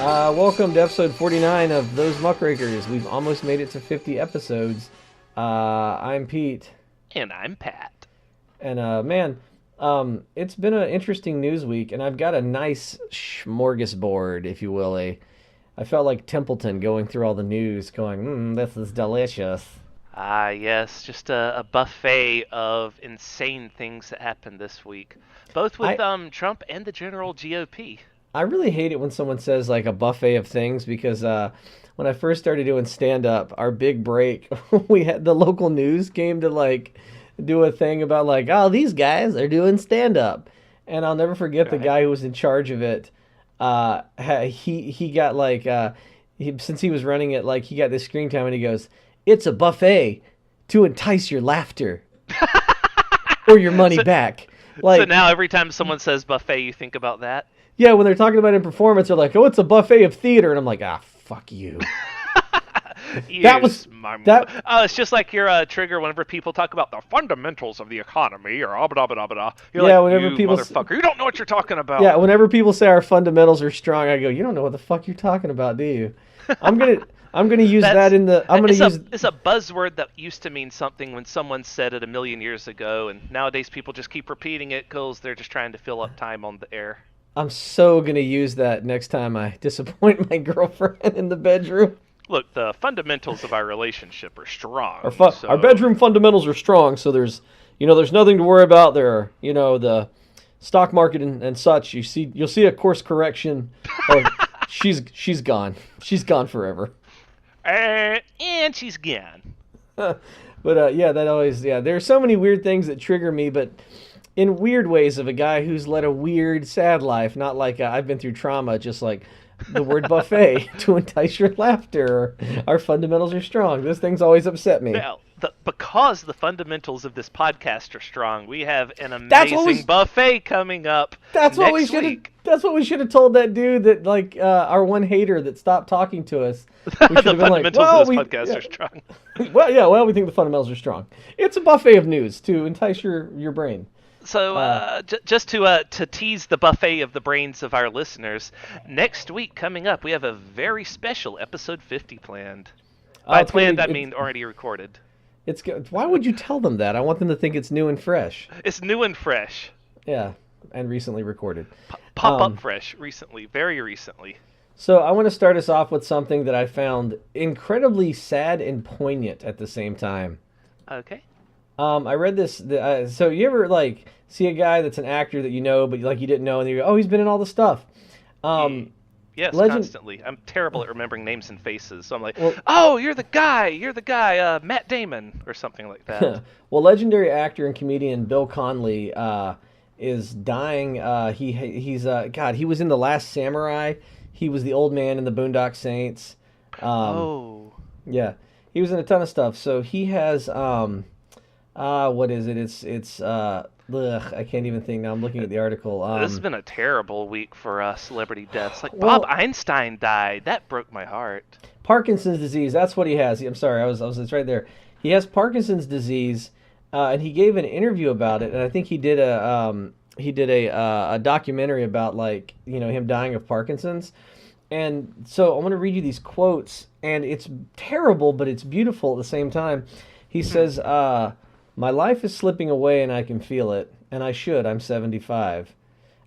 Welcome to episode 49 of Those Muckrakers. We've almost made it to 50 episodes. I'm Pete. And I'm Pat. And it's been an interesting news week, and I've got a nice smorgasbord, if you will. I felt like Templeton going through all the news, going, this is delicious. Yes, just a buffet of insane things that happened this week, both with Trump and the general GOP. I really hate it when someone says like a buffet of things because when I first started doing stand up, our big break, we had the local news came to like do a thing about like, oh, these guys are doing stand up. And I'll never forget the guy who was in charge of it. He got like since he was running it, like he got this screen time and he goes, "It's a buffet to entice your laughter or your money back." Like, so now every time someone says buffet, you think about that? Yeah, when they're talking about in performance, they're like, "Oh, it's a buffet of theater," and I'm like, "Ah, fuck you." It's just like your trigger whenever people talk about the fundamentals of the economy or blah blah blah blah. You're like, whenever people motherfucker, you don't know what you're talking about. Yeah, whenever people say our fundamentals are strong, I go, "You don't know what the fuck you're talking about, do you?" I'm gonna use that in the. It's a buzzword that used to mean something when someone said it a million years ago, and nowadays people just keep repeating it because they're just trying to fill up time on the air. I'm so going to use that next time I disappoint my girlfriend in the bedroom. Look, the fundamentals of our relationship are strong. Our bedroom fundamentals are strong, so there's nothing to worry about there. The stock market and such. You'll see a course correction. She's gone. She's gone forever. And she's gone. But that always, there's so many weird things that trigger me, but in weird ways of a guy who's led a weird, sad life. Not like I've been through trauma, just like the word buffet to entice your laughter. Or our fundamentals are strong. Those things always upset me. Now, because the fundamentals of this podcast are strong, we have an amazing buffet coming up next week. That's what we should have told that dude that, like, our one hater that stopped talking to us. We the fundamentals of this podcast are strong. We think the fundamentals are strong. It's a buffet of news to entice your brain. So, just to tease the buffet of the brains of our listeners, next week coming up, we have a very special episode 50 planned. By planned, I mean already recorded. It's good. Why would you tell them that? I want them to think it's new and fresh. It's new and fresh. Yeah, and recently recorded. Pop up fresh, recently, very recently. So I want to start us off with something that I found incredibly sad and poignant at the same time. Okay. I read this. So you ever like see a guy that's an actor that you know, but like you didn't know, and you go, "Oh, he's been in all the stuff." Yes, constantly. I'm terrible at remembering names and faces, so I'm like, "Oh, you're the guy, Matt Damon," or something like that. Well, legendary actor and comedian Bill Connolly is dying. He was in The Last Samurai. He was the old man in the Boondock Saints. Yeah, he was in a ton of stuff. So he has what is it? It's I can't even think now. I'm looking at the article. This has been a terrible week for celebrity deaths. Like Bob Einstein died. That broke my heart. Parkinson's disease. That's what he has. I'm sorry. It's right there. He has Parkinson's disease, and he gave an interview about it. And I think he did a documentary about him dying of Parkinson's. And so I want to read you these quotes, and it's terrible, but it's beautiful at the same time. He says, "My life is slipping away and I can feel it, and I should. I'm 75.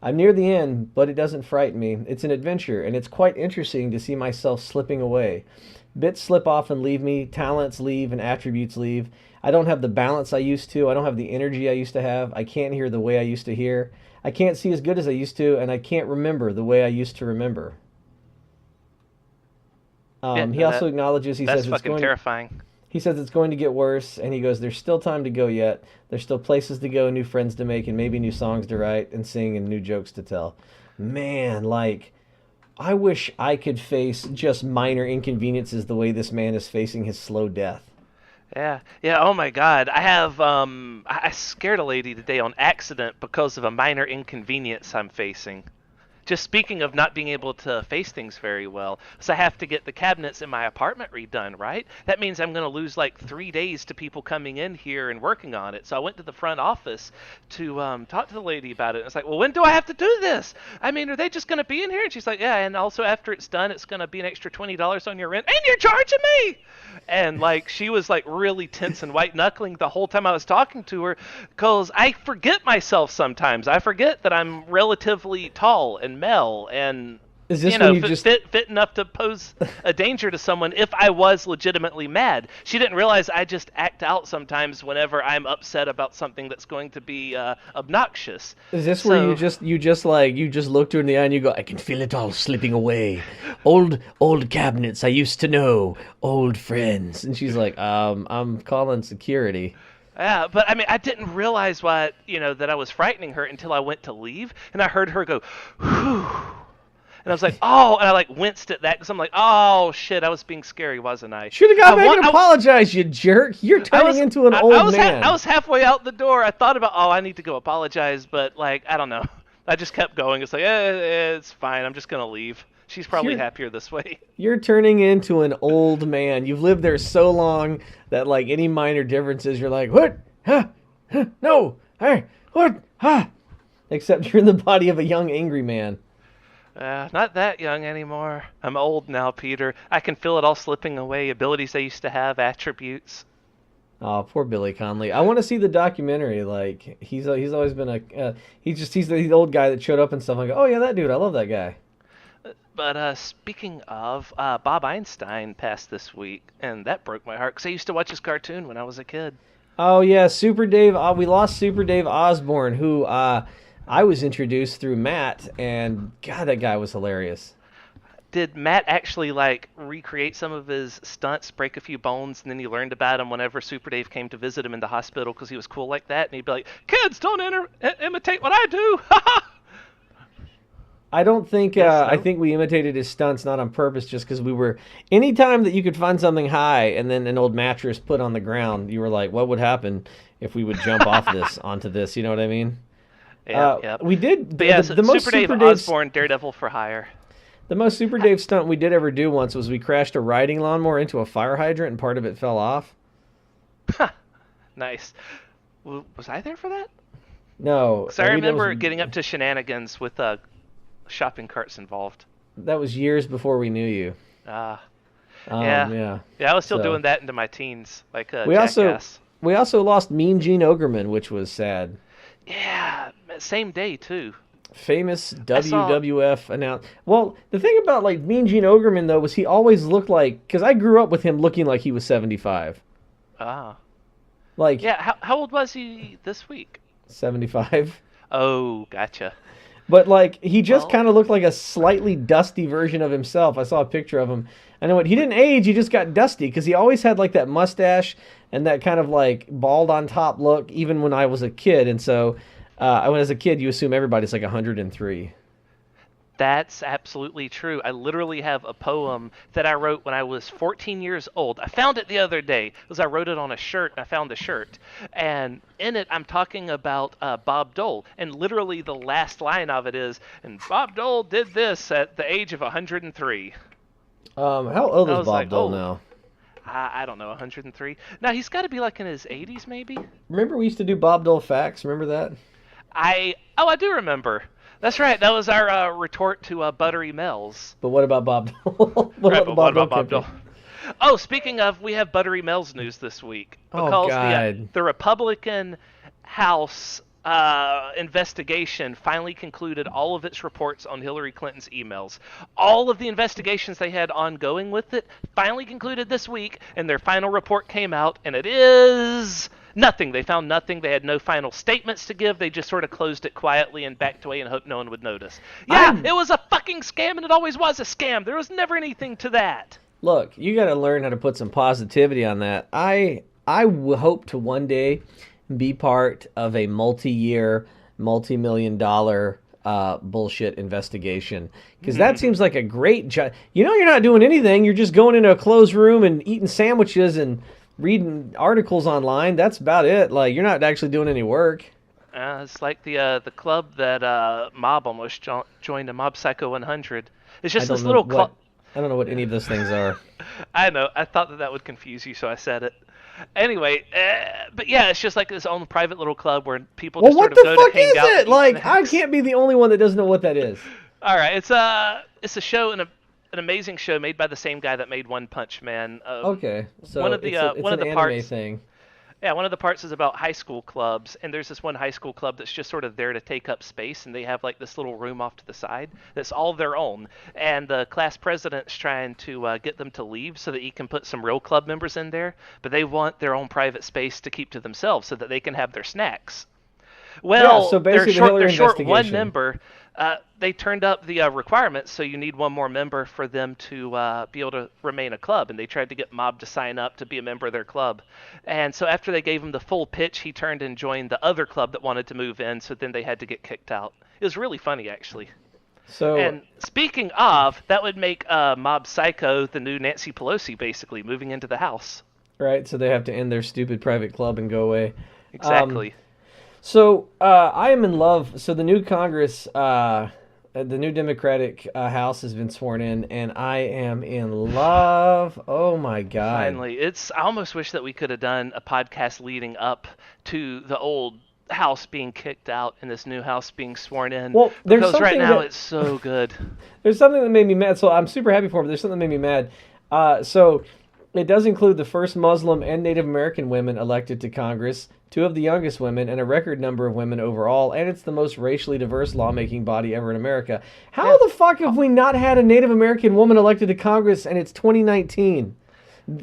I'm near the end, but it doesn't frighten me. It's an adventure, and it's quite interesting to see myself slipping away. Bits slip off and leave me, talents leave, and attributes leave. I don't have the balance I used to. I don't have the energy I used to have. I can't hear the way I used to hear. I can't see as good as I used to, and I can't remember the way I used to remember." He also acknowledges, that's fucking terrifying. He says it's going to get worse, and he goes, "There's still time to go yet. There's still places to go, new friends to make, and maybe new songs to write and sing and new jokes to tell." Man, I wish I could face just minor inconveniences the way this man is facing his slow death. Yeah. Oh my God, I scared a lady today on accident because of a minor inconvenience I'm facing. just speaking of not being able to face things very well, so I have to get the cabinets in my apartment redone, right? That means I'm going to lose like 3 days to people coming in here and working on it. So I went to the front office to talk to the lady about it. It's like, well, when do I have to do this? I mean, are they just going to be in here? And she's like, yeah, and also after it's done, it's going to be an extra $20 on your rent, and you're charging me. And like, she was like really tense and white knuckling the whole time I was talking to her, because I forget myself sometimes. I forget that I'm relatively tall and male and Is this when you just fit enough to pose a danger to someone if I was legitimately mad. She didn't realize I just act out sometimes whenever I'm upset about something that's going to be obnoxious. Is this where you just looked her in the eye and you go, I can feel it all slipping away. Old cabinets I used to know, old friends. And she's like, I'm calling security. Yeah, but I mean, I didn't realize that I was frightening her until I went to leave, and I heard her go, whew. And I was like, oh, and I like winced at that because I'm like, oh shit, I was being scary, wasn't I? Should have got back and apologized, you jerk. You're turning into an old man. I was halfway out the door. I thought about, I need to go apologize, but like, I don't know. I just kept going. It's like, it's fine. I'm just gonna leave. She's probably happier this way. You're turning into an old man. You've lived there so long that like any minor differences, you're like, what? Huh? No. Hey, what? Huh? Except you're in the body of a young, angry man. Not that young anymore. I'm old now, Peter. I can feel it all slipping away. Abilities I used to have, attributes. Oh, poor Billy Connolly. I want to see the documentary. Like he's always been he's the old guy that showed up and stuff. I go, oh yeah, that dude. I love that guy. But speaking of, Bob Einstein passed this week, and that broke my heart because I used to watch his cartoon when I was a kid. Oh yeah, Super Dave. We lost Super Dave Osborne, who I was introduced through Matt, and God, that guy was hilarious. Did Matt actually like recreate some of his stunts, break a few bones, and then you learned about him whenever Super Dave came to visit him in the hospital because he was cool like that, and he'd be like, "Kids, don't imitate what I do." I don't think I think we imitated his stunts not on purpose, just because we were. Anytime that you could find something high and then an old mattress put on the ground, you were like, "What would happen if we would jump off this onto this?" You know what I mean? Yeah. We did. The most Super Dave Osborne, Daredevil for hire. The most Super Dave stunt we did ever do once was we crashed a riding lawnmower into a fire hydrant and part of it fell off. Nice. Was I there for that? No. Because I remember getting up to shenanigans with shopping carts involved. That was years before we knew you. Yeah. Yeah, I was still doing that into my teens, like Jackass. We also lost Mean Gene Ogerman, which was sad. Yeah, same day too. Famous WWF announcer. Well, the thing about like Mean Gene Ogerman though was he always looked like, because I grew up with him looking like he was 75. Ah. Like yeah, how old was he this week? 75. Oh, gotcha. But like he just kind of looked like a slightly dusty version of himself. I saw a picture of him. And he didn't age, he just got dusty because he always had like that mustache and that kind of like bald on top look even when I was a kid. And so as a kid, you assume everybody's like 103. That's absolutely true. I literally have a poem that I wrote when I was 14 years old. I found it the other day because I wrote it on a shirt. I found the shirt. And in it, I'm talking about Bob Dole. And literally the last line of it is, and Bob Dole did this at the age of 103. How old is Bob Dole now? I don't know, 103? Now, he's got to be like in his 80s, maybe? Remember we used to do Bob Dole Facts? Remember that? I do remember. That's right. That was our retort to Buttery Mel's. But what about Bob Dole? what about Bob Dole? Oh, speaking of, we have Buttery Mel's news this week. Because the Republican House investigation finally concluded all of its reports on Hillary Clinton's emails. All of the investigations they had ongoing with it finally concluded this week, and their final report came out, and it is nothing. They found nothing. They had no final statements to give. They just sort of closed it quietly and backed away and hoped no one would notice. Yeah, it was a fucking scam, and it always was a scam. There was never anything to that. Look, you got to learn how to put some positivity on that. I hope to one day be part of a multi-year, multi-million-dollar bullshit investigation, because that seems like a great job. You're not doing anything. You're just going into a closed room and eating sandwiches and reading articles online. That's about it. Like, you're not actually doing any work. It's like the club that Mob almost joined, a Mob Psycho 100. It's I just don't this know little what club. I don't know what any of those things are. I know. I thought that would confuse you, so I said it. Anyway, but yeah, it's just like this own private little club where people Well, just what sort of the go to fuck hang is out it? and eat Like, I snacks. can't be the only one that doesn't know what that is. All right, it's a show and an amazing show made by the same guy that made One Punch Man. Okay, so One of the it's one of an the anime parts. thing. Yeah, one of the parts is about high school clubs, and there's this one high school club that's just sort of there to take up space, and they have like this little room off to the side that's all their own. And the class president's trying to get them to leave so that he can put some real club members in there, but they want their own private space to keep to themselves so that they can have their snacks. Yeah, so Well, basically the Hillary they're short one investigation. member. They turned up the requirements, so you need one more member for them to be able to remain a club. And they tried to get Mob to sign up to be a member of their club. And so after they gave him the full pitch, he turned and joined the other club that wanted to move in. So then they had to get kicked out. It was really funny, actually. So And speaking of, that would make Mob Psycho the new Nancy Pelosi, basically moving into the house. right, so they have to end their stupid private club and go away. Exactly. So I am in love. So the new Congress, the new Democratic House has been sworn in, and I am in love. Oh my God! Finally, I almost wish that we could have done a podcast leading up to the old house being kicked out and this new house being sworn in. Well, there's because right something now that- it's so good. There's something that made me mad. So I'm super happy for it, but there's something that made me mad. So it does include the first Muslim and Native American women elected to Congress, two of the youngest women, and a record number of women overall. And it's the most racially diverse lawmaking body ever in America. How the fuck have we not had a Native American woman elected to Congress and it's 2019?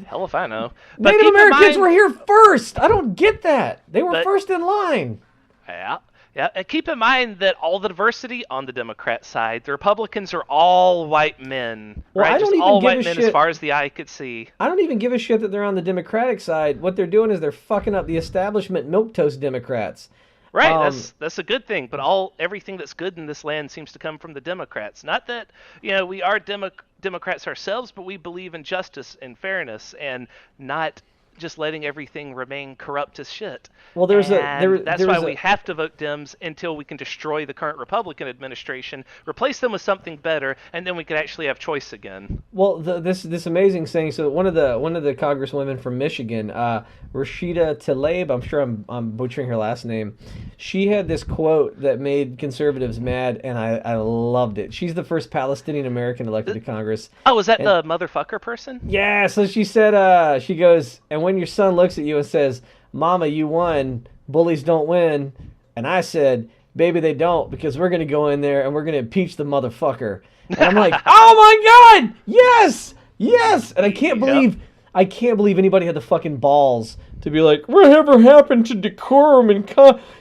Hell if I know. But Native keep in Americans mind- were here first. I don't get that. They were But- first in line. Yeah. Yeah, and keep in mind that all the diversity on the Democrat side, the Republicans are all white men, Well, right? I don't Just even all give white a men shit. as far as the eye could see. I don't even give a shit that they're on the Democratic side. What they're doing is they're fucking up the establishment milquetoast Democrats. Right, that's a good thing. But everything that's good in this land seems to come from the Democrats. Not that we are Democrats ourselves, but we believe in justice and fairness and not just letting everything remain corrupt as shit. Well, That's why we have to vote Dems until we can destroy the current Republican administration, replace them with something better, and then we can actually have choice again. Well, this amazing thing. So one of the congresswomen from Michigan, Rashida Tlaib, I'm sure I'm butchering her last name. She had this quote that made conservatives mad, and I loved it. She's the first Palestinian American elected to Congress. Oh, is that the motherfucker person? Yeah. So she said, she goes, and when your son looks at you and says, "Mama, you won. Bullies don't win," and I said, "Baby, they don't, because we're gonna go in there and we're gonna impeach the motherfucker." And I'm like, "Oh my God, yes, yes!" And I can't believe anybody had the fucking balls to be like, "Whatever happened to decorum and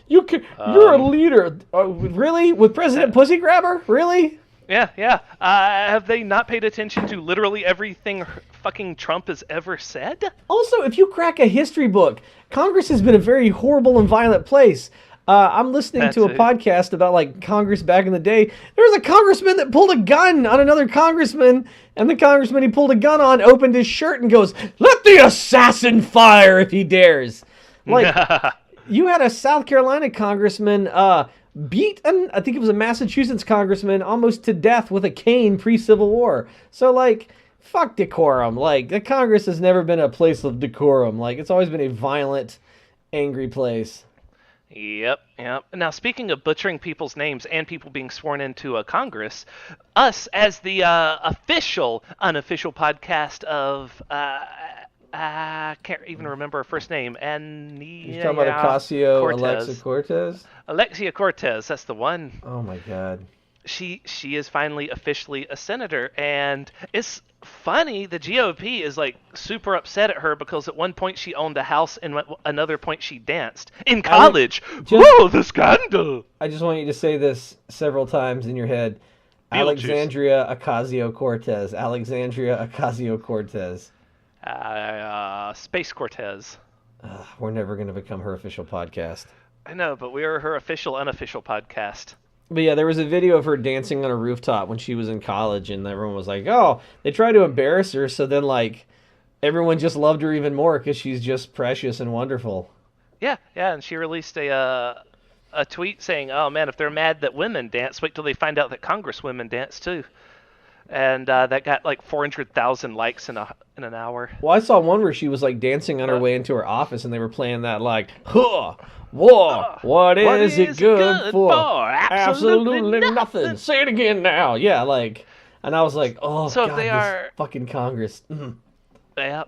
you're a leader." Really? With President Pussy Grabber? Really? Yeah. Have they not paid attention to literally everything fucking Trump has ever said? Also, if you crack a history book, Congress has been a very horrible and violent place. I'm listening to a podcast about like Congress back in the day. There was a congressman that pulled a gun on another congressman, and the congressman he pulled a gun on opened his shirt and goes, "Let the assassin fire if he dares." Like, you had a South Carolina congressman beat I think it was a Massachusetts congressman almost to death with a cane pre-Civil War. So like, fuck decorum. Like, the Congress has never been a place of decorum. Like, it's always been a violent, angry place. Yep. Now, speaking of butchering people's names and people being sworn into a Congress, us as the unofficial podcast of I can't even remember her first name. You're talking about Alexia Cortes? Alexia Cortes, that's the one. Oh my God. She is finally officially a senator, and it's funny. The GOP is like super upset at her because at one point she owned a house and at another point she danced in college. Whoa, the scandal! I just want you to say this several times in your head. Alexandria Ocasio-Cortez. Alexandria Ocasio-Cortez. Space Cortez. We're never going to become her official podcast. I know, but we are her official, unofficial podcast. But yeah, there was a video of her dancing on a rooftop when she was in college, and everyone was like, "Oh, they tried to embarrass her," so then like everyone just loved her even more because she's just precious and wonderful. Yeah, and she released a a tweet saying, "Oh man, if they're mad that women dance, wait till they find out that Congresswomen dance too." And that got like 400,000 likes in an hour. Well, I saw one where she was like dancing on her way into her office, and they were playing that like, "Huh, war, what is it good for? Absolutely nothing. Say it again now." Yeah, like, and I was like, "Oh So God, if they this are, fucking Congress." yeah.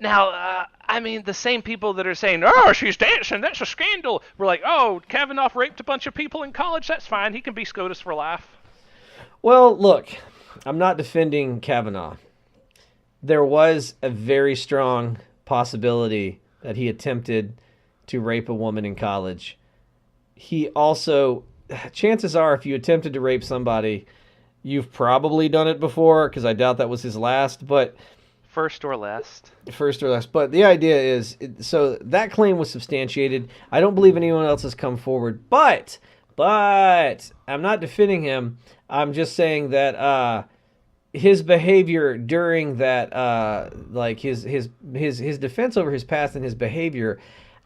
Now, I mean, the same people that are saying, "Oh, she's dancing, that's a scandal," we're like, "Oh, Kavanaugh raped a bunch of people in college. That's fine. He can be SCOTUS for life." Well, look, I'm not defending Kavanaugh. There was a very strong possibility that he attempted to rape a woman in college. He also, chances are, if you attempted to rape somebody, you've probably done it before, because I doubt that was his last, but... First or last. First or last. But the idea is, so that claim was substantiated. I don't believe anyone else has come forward, but I'm not defending him. I'm just saying that his behavior during that, like his defense over his past and his behavior,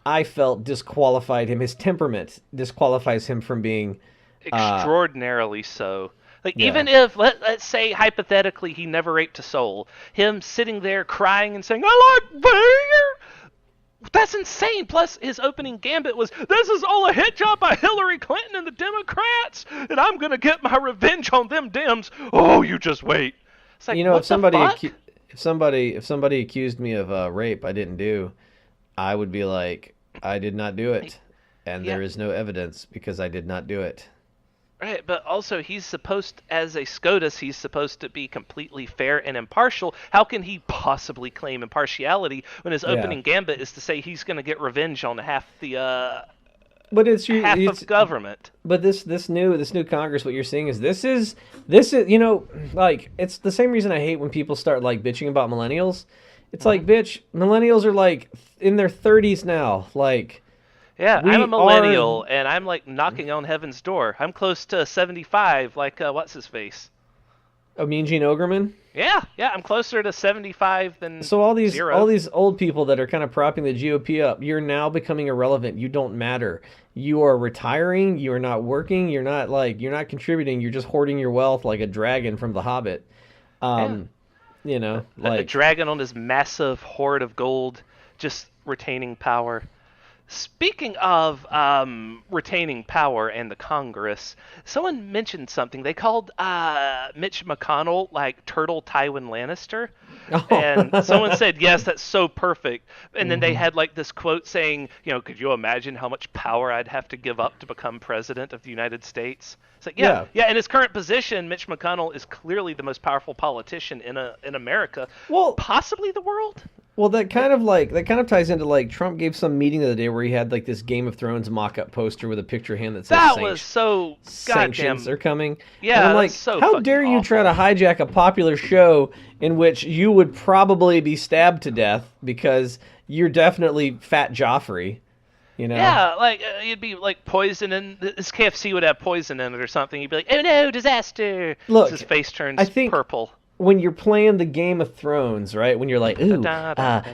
I felt disqualified him. His temperament disqualifies him from being extraordinarily so. Like, yeah. Even if, let's say, hypothetically, he never raped a soul, him sitting there crying and saying, "I like beer," that's insane. Plus, his opening gambit was, "This is all a hit job by Hillary Clinton and the Democrats, and I'm going to get my revenge on them Dems. Oh, you just wait." It's like, if somebody accused me of rape I didn't do, I would be like, I did not do it, and there is no evidence because I did not do it. Right, but also he's supposed, as a SCOTUS, he's supposed to be completely fair and impartial. How can he possibly claim impartiality when his opening gambit is to say he's going to get revenge on half the but it's of government? But this new Congress, what you're seeing is this is like, it's the same reason I hate when people start like bitching about millennials. It's like, bitch, millennials are like in their 30s now, like. Yeah, I'm a millennial, and I'm like knocking on heaven's door. I'm close to 75, like what's his face? Mean Gene Ogerman. Yeah, I'm closer to 75 than so all these 0. all these old people that are kind of propping the GOP up, you're now becoming irrelevant. You don't matter. You are retiring. You are not working. You're not contributing. You're just hoarding your wealth like a dragon from The Hobbit. Like a dragon on his massive hoard of gold, just retaining power. Speaking of retaining power and the Congress, someone mentioned something. They called Mitch McConnell like Turtle Tywin Lannister. Oh. And someone said, "Yes, that's so perfect." And then they had like this quote saying, "Could you imagine how much power I'd have to give up to become president of the United States?" It's like, yeah. In his current position, Mitch McConnell is clearly the most powerful politician in America, possibly the world. Well, that kind of ties into like Trump gave some meeting the other day where he had like this Game of Thrones mock-up poster with a picture of him that says was so sanctions are coming. Yeah, and I'm like, so how dare you try to hijack a popular show in which you would probably be stabbed to death because you're definitely Fat Joffrey. Yeah, like you'd be like poison, and this KFC would have poison in it or something. You'd be like, "Oh no, disaster!" Look, his face turns purple. When you're playing the Game of Thrones, right? When you're like, "Ooh,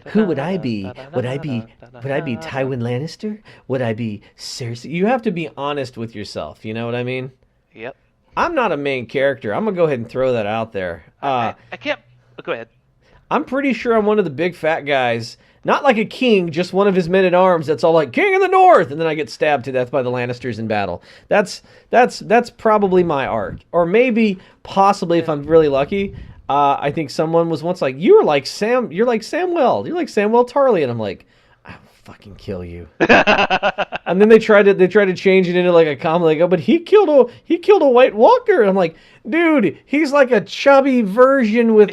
who would I be? Would I be Tywin Lannister? Would I be Cersei?" You have to be honest with yourself. You know what I mean? Yep. I'm not a main character. I'm gonna go ahead and throw that out there. I can't. Go ahead. I'm pretty sure I'm one of the big fat guys. Not like a king, just one of his men-at-arms that's all like, "King of the North," and then I get stabbed to death by the Lannisters in battle. That's probably my arc. Or possibly, if I'm really lucky, I think someone was once like, you're like Samwell Tarly, and I'm like, I'll fucking kill you. And then they tried to change it into like a comment, like, "Oh, but he killed a White Walker," and I'm like, dude, he's like a chubby version with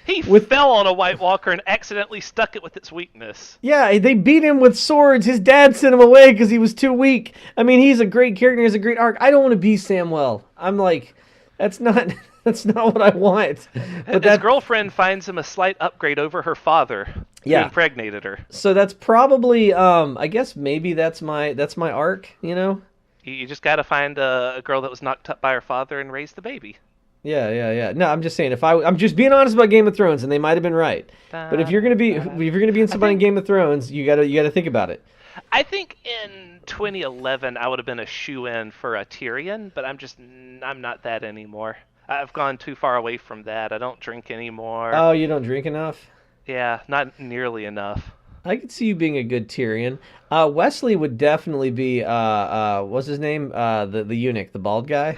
He fell on a White Walker and accidentally stuck it with its weakness. Yeah, they beat him with swords. His dad sent him away because he was too weak. I mean, he's a great character. He has a great arc. I don't want to be Samwell. I'm like, that's not what I want. But his girlfriend finds him a slight upgrade over her father. Who impregnated her. So that's probably, I guess maybe that's my arc. You just got to find a girl that was knocked up by her father and raise the baby. Yeah. No, I'm just saying, I'm just being honest about Game of Thrones, and they might have been right. But if you're gonna be in somebody in Game of Thrones, you gotta think about it. I think in 2011 I would have been a shoe-in for a Tyrion, but I'm not that anymore. I've gone too far away from that. I don't drink anymore. Oh, you don't drink enough? Yeah, not nearly enough. I could see you being a good Tyrion. Wesley would definitely be what's his name? The eunuch, the bald guy.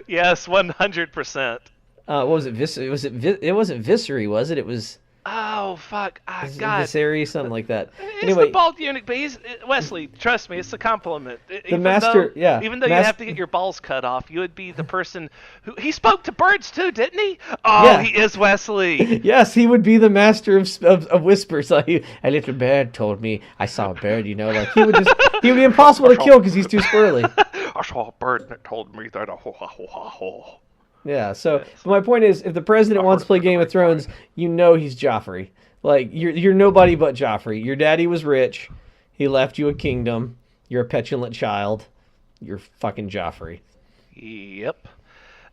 Yes, 100%. What was it? It wasn't Visery, was it? It was Oh fuck! Ah, God. Viserys, something like that. It's the Anyway, bald eunuch, but Wesley. Trust me, it's a compliment. the master, yeah, Even though you have to get your balls cut off, you would be the person who he spoke to birds too, didn't he? Oh, yeah. he is Wesley. Yes, he would be the master of whispers. Like a little bird told me I saw a bird. Like he would be impossible to kill because he's too squirrely. I saw a bird that told me that. Yeah. So, but my point is, if the president wants to play Game of Thrones, you know he's Joffrey. Like you're nobody but Joffrey. Your daddy was rich. He left you a kingdom. You're a petulant child. You're fucking Joffrey. Yep.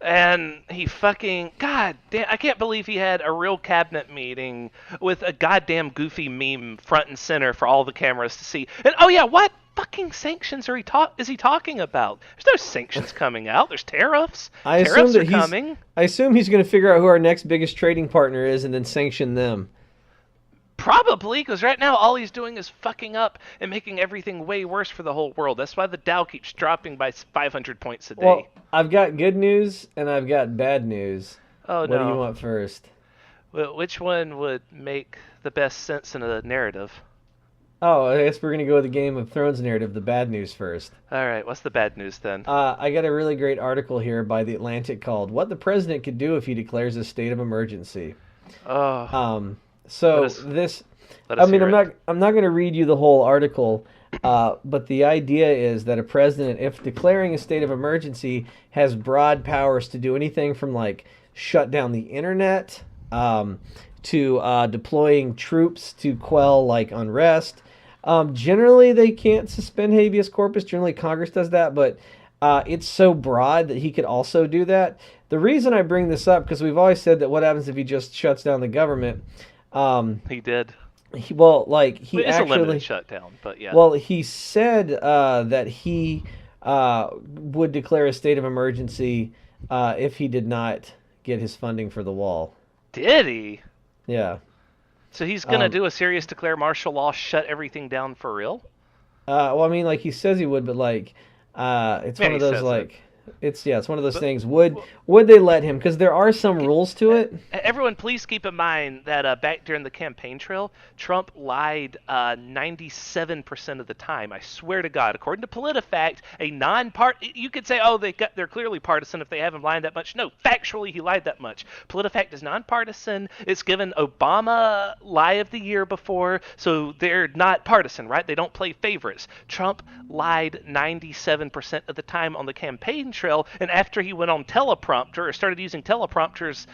And he fucking God damn! I can't believe he had a real cabinet meeting with a goddamn goofy meme front and center for all the cameras to see. And oh yeah, what fucking sanctions is he talking about? There's no sanctions coming out. There's tariffs. Tariffs are coming. I assume he's going to figure out who our next biggest trading partner is and then sanction them. Probably, because right now all he's doing is fucking up and making everything way worse for the whole world. That's why the Dow keeps dropping by 500 points a day. Well, I've got good news and I've got bad news. Oh, what no. do you want first? Well, which one would make the best sense in a narrative? Oh, I guess we're going to go with the Game of Thrones narrative, the bad news first. All right, what's the bad news then? I got a really great article here by The Atlantic called "What the President Could Do If He Declares a State of Emergency." Oh. So I'm not going to read you the whole article, but the idea is that a president, if declaring a state of emergency, has broad powers to do anything from like shut down the internet to deploying troops to quell like unrest. Generally, they can't suspend habeas corpus. Generally, Congress does that, but it's so broad that he could also do that. The reason I bring this up, because we've always said that what happens if he just shuts down the government. He did. It's a limited shutdown, but yeah. Well, he said that he would declare a state of emergency if he did not get his funding for the wall. Did he? Yeah. So he's gonna do a serious declare martial law, shut everything down for real? Well, I mean, like he says he would, but like it's one of those like. It's one of those things. Would they let him? Because there are some rules to it. Everyone, please keep in mind that back during the campaign trail, Trump lied 97% of the time. I swear to God. According to PolitiFact, you could say, oh, they're clearly partisan if they have him lying that much. No, factually, he lied that much. PolitiFact is nonpartisan. It's given Obama lie of the year before, so they're not partisan, right? They don't play favorites. Trump lied 97% of the time on the campaign trail, and after he went on teleprompter or started using teleprompters,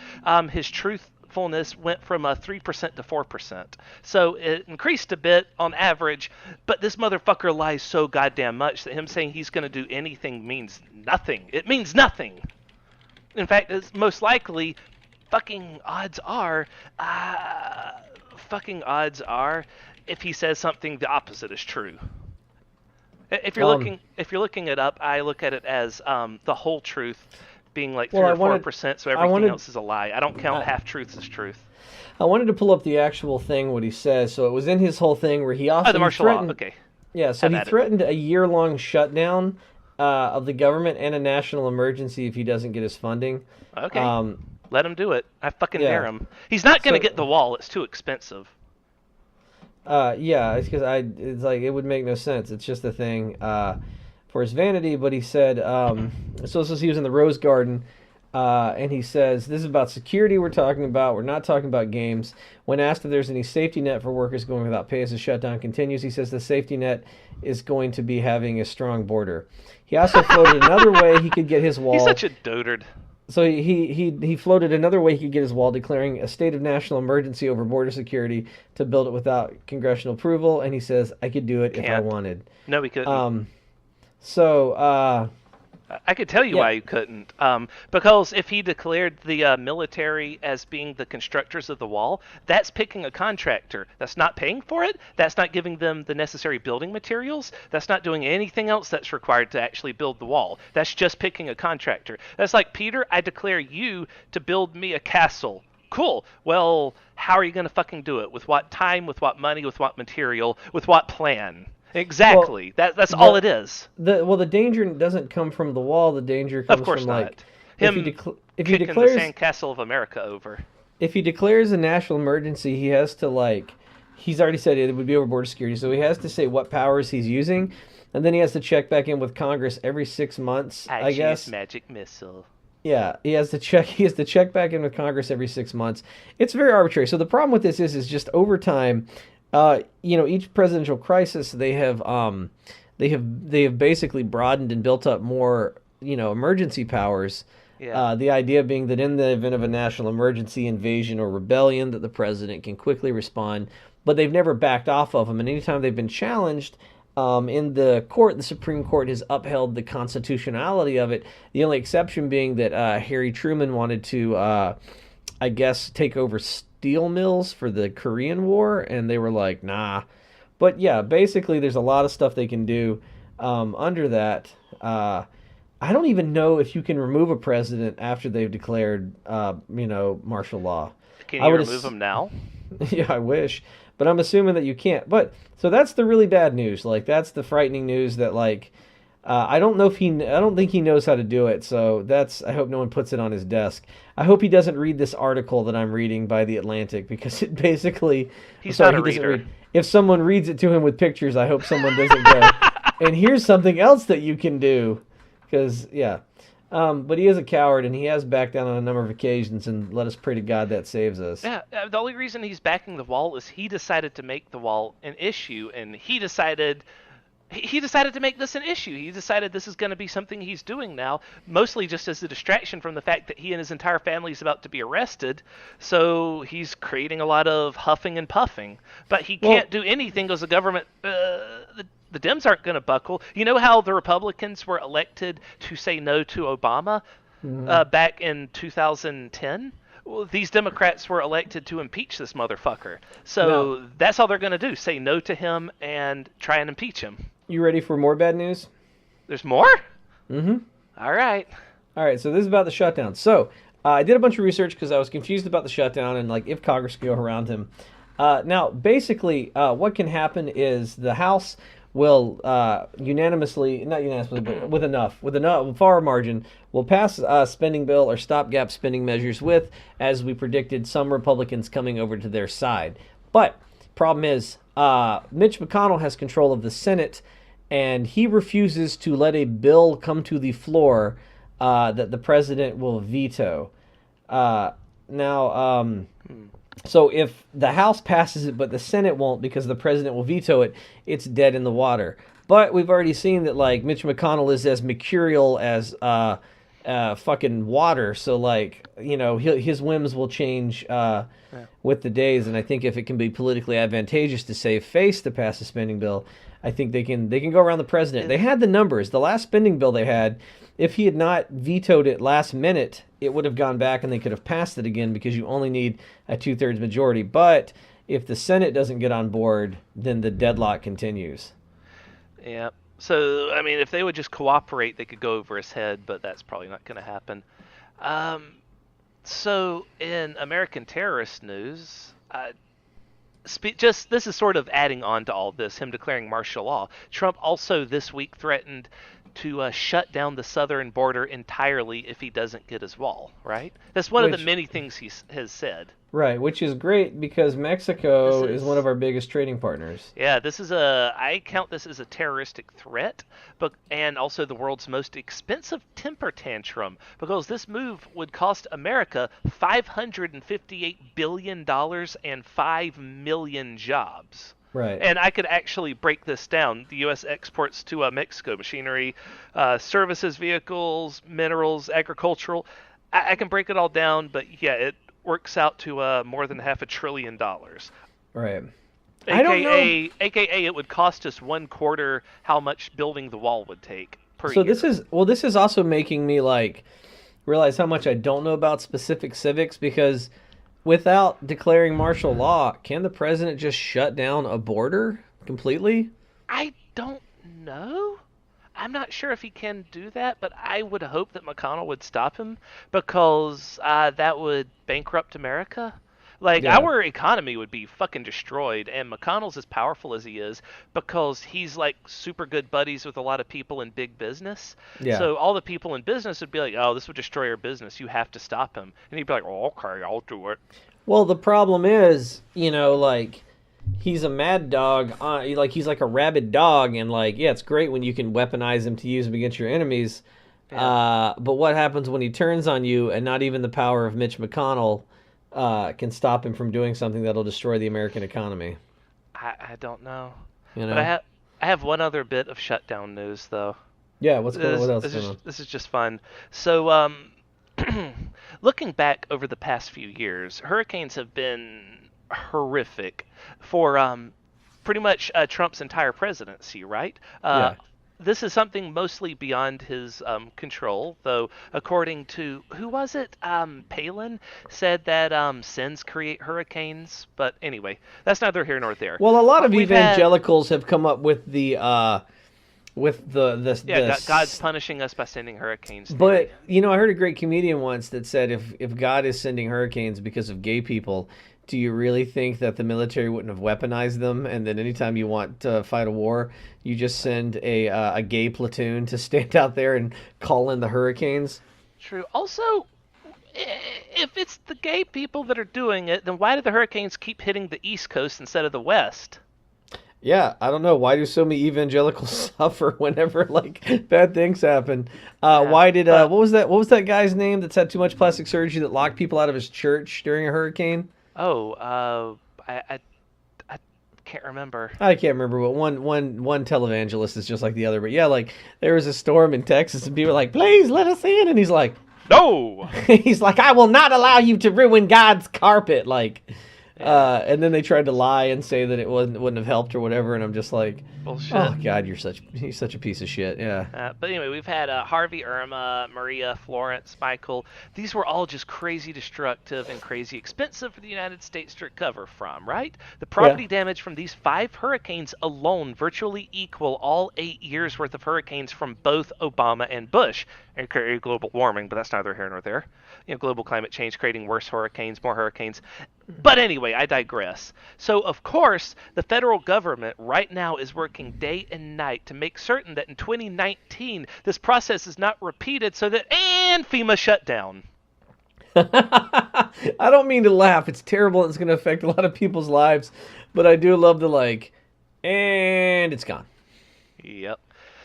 his truthfulness went from 3% to 4%. So it increased a bit on average, but this motherfucker lies so goddamn much that him saying he's going to do anything means nothing. It means nothing. In fact, it's most likely fucking odds are if he says something, the opposite is true. If you're looking it up, I look at it as the whole truth being like 3 or 4%, so everything else is a lie. I don't count half truths as truth. I wanted to pull up the actual thing, what he says. So it was in his whole thing where he also the martial law. Okay. Yeah, so he threatened a year-long shutdown of the government and a national emergency if he doesn't get his funding. Okay. Let him do it. I fucking dare him. He's not going to get the wall. It's too expensive. It's because it's like it would make no sense. It's just a thing for his vanity. But he said, so he was in the Rose Garden, and he says, this is about security we're talking about. We're not talking about games. When asked if there's any safety net for workers going without pay as the shutdown continues, he says the safety net is going to be having a strong border. He also floated another way he could get his wall. He's such a dotard. So he floated another way he could get his wall, declaring a state of national emergency over border security to build it without congressional approval. And he says, I could do it if I wanted. No, we couldn't. So I could tell you Yeah. why he couldn't. Because if he declared the military as being the constructors of the wall, that's picking a contractor. That's not paying for it. That's not giving them the necessary building materials. That's not doing anything else that's required to actually build the wall. That's just picking a contractor. That's like, Peter, I declare you to build me a castle. Cool. Well, how are you going to fucking do it? With what time? With what money? With what material? With what plan? Well, Exactly. That's all the it is. the danger doesn't come from the wall. The danger Of comes course from like not. if he Him if he kicking the declares sandcastle of America over. if he declares a national emergency, he has to like he's already said it would be over border security, so he has to say what powers he's using, and then he has to check back in with Congress every 6 months, I I choose guess. magic missile. Yeah, he has to check. He has to check back in with Congress every 6 months. It's very arbitrary. So the problem with this is just over time, each presidential crisis they have basically broadened and built up more emergency powers. Yeah. The idea being that in the event of a national emergency, invasion, or rebellion, that the president can quickly respond, but they've never backed off of them. And anytime they've been challenged, in the court, the Supreme Court has upheld the constitutionality of it. The only exception being that Harry Truman wanted to, I guess, take over steel mills for the Korean War, and they were like, nah. But yeah, basically, there's a lot of stuff they can do under that. I don't even know if you can remove a president after they've declared, martial law. Can I you would remove them now? Yeah, I wish, but I'm assuming that you can't. But so that's the really bad news. Like that's the frightening news that like I don't know if I don't think he knows how to do it. So I hope no one puts it on his desk. I hope he doesn't read this article that I'm reading by The Atlantic because it basically He's sorry, not a he doesn't reader. read. If someone reads it to him with pictures, I hope someone doesn't go. And here's something else that you can do, because yeah. But he is a coward, and he has backed down on a number of occasions, and let us pray to God that saves us. Yeah, the only reason he's backing the wall is he decided to make the wall an issue, and he decided to make this an issue. He decided this is going to be something he's doing now, mostly just as a distraction from the fact that he and his entire family is about to be arrested. So he's creating a lot of huffing and puffing, but he can't do anything because the government. The Dems aren't going to buckle. You know how the Republicans were elected to say no to Obama back in 2010? Well, these Democrats were elected to impeach this motherfucker. So Now, that's all they're going to do, say no to him and try and impeach him. you ready for more bad news? There's more? Mm-hmm. All right. All right, so this is about the shutdown. So I did a bunch of research because I was confused about the shutdown and like if Congress could go around him. Now, basically, what can happen is the House will not unanimously, but with enough far margin, will pass a spending bill or stopgap spending measures with, as we predicted, some Republicans coming over to their side. But problem is, Mitch McConnell has control of the Senate, and he refuses to let a bill come to the floor that the president will veto. So if the House passes it, but the Senate won't because the president will veto it, it's dead in the water. But we've already seen that like Mitch McConnell is as mercurial as fucking water. So like his whims will change with the days. And I think if it can be politically advantageous to save face to pass a spending bill, I think they can go around the president. They had the numbers. The last spending bill they had, if he had not vetoed it last minute, it would have gone back and they could have passed it again because you only need a 2/3 majority. But if the Senate doesn't get on board, then the deadlock continues. Yeah. So, I mean, if they would just cooperate, they could go over his head, but that's probably not going to happen. So, in American terrorist news, this is sort of adding on to all this, him declaring martial law. Trump also this week threatened to shut down the southern border entirely if he doesn't get his wall, right? That's one of the many things he has said. Right, which is great because Mexico is one of our biggest trading partners. Yeah, I count this as a terroristic threat, and also the world's most expensive temper tantrum, because this move would cost America $558 billion and 5 million jobs. Right. And I could actually break this down. The U.S. exports to Mexico machinery, services, vehicles, minerals, agricultural. I can break it all down, but yeah, it works out to more than $500 billion. Right. AKA it would cost us 1/4 how much building the wall would take So year. this is also making me like realize how much I don't know about specific civics, because without declaring martial law, can the president just shut down a border completely? I don't know. I'm not sure if he can do that, but I would hope that McConnell would stop him because that would bankrupt America. Like, Yeah. our economy would be fucking destroyed, and McConnell's as powerful as he is because he's, like, super good buddies with a lot of people in big business. Yeah. So all the people in business would be like, oh, this would destroy our business. You have to stop him. And he'd be like, oh, okay, I'll do it. Well, the problem is, like he's a mad dog. Like he's like a rabid dog, and like yeah, it's great when you can weaponize him to use him against your enemies. Yeah. But what happens when he turns on you, and not even the power of Mitch McConnell can stop him from doing something that'll destroy the American economy? I don't know. You But know? I have one other bit of shutdown news, though. Yeah. What's going on? This, What else is this going is on? this is just fun. So, looking back over the past few years, hurricanes have been horrific for pretty much Trump's entire presidency, right? Yeah. This is something mostly beyond his control, though. According to who was it? Palin said that sins create hurricanes. But anyway, that's neither here nor there. Well, a lot of We've had evangelicals have come up with the this yeah, this. God's punishing us by sending hurricanes. But I heard a great comedian once that said if God is sending hurricanes because of gay people, do you really think that the military wouldn't have weaponized them? And then anytime you want to fight a war, you just send a gay platoon to stand out there and call in the hurricanes? True. Also, if it's the gay people that are doing it, then why do the hurricanes keep hitting the East Coast instead of the West? Yeah, I don't know. Why do so many evangelicals suffer whenever like bad things happen? Why did but what was that guy's name that's had too much plastic surgery that locked people out of his church during a hurricane? oh, I can't remember. I can't remember, but one televangelist is just like the other. But yeah, like there was a storm in Texas, and people were like, "Please let us in," and he's like, No. "He's like, I will not allow you to ruin God's carpet." Like, and then they tried to lie and say that it wouldn't have helped or whatever, and I'm just like, Bullshit. "Oh God, you're such a piece of shit." Yeah, But anyway, we've had Harvey, Irma, Maria, Florence, Michael. These were all just crazy destructive and crazy expensive for the United States to recover from, right? The property damage from these 5 hurricanes alone virtually equal all 8 years worth of hurricanes from both Obama and Bush, aka global warming, but that's neither here nor there. Global climate change creating worse hurricanes, more hurricanes. But anyway, I digress. So, of course, the federal government right now is working day and night to make certain that in 2019 this process is not repeated and FEMA shut down. I don't mean to laugh. It's terrible. And it's going to affect a lot of people's lives, but I do love the and it's gone. Yep.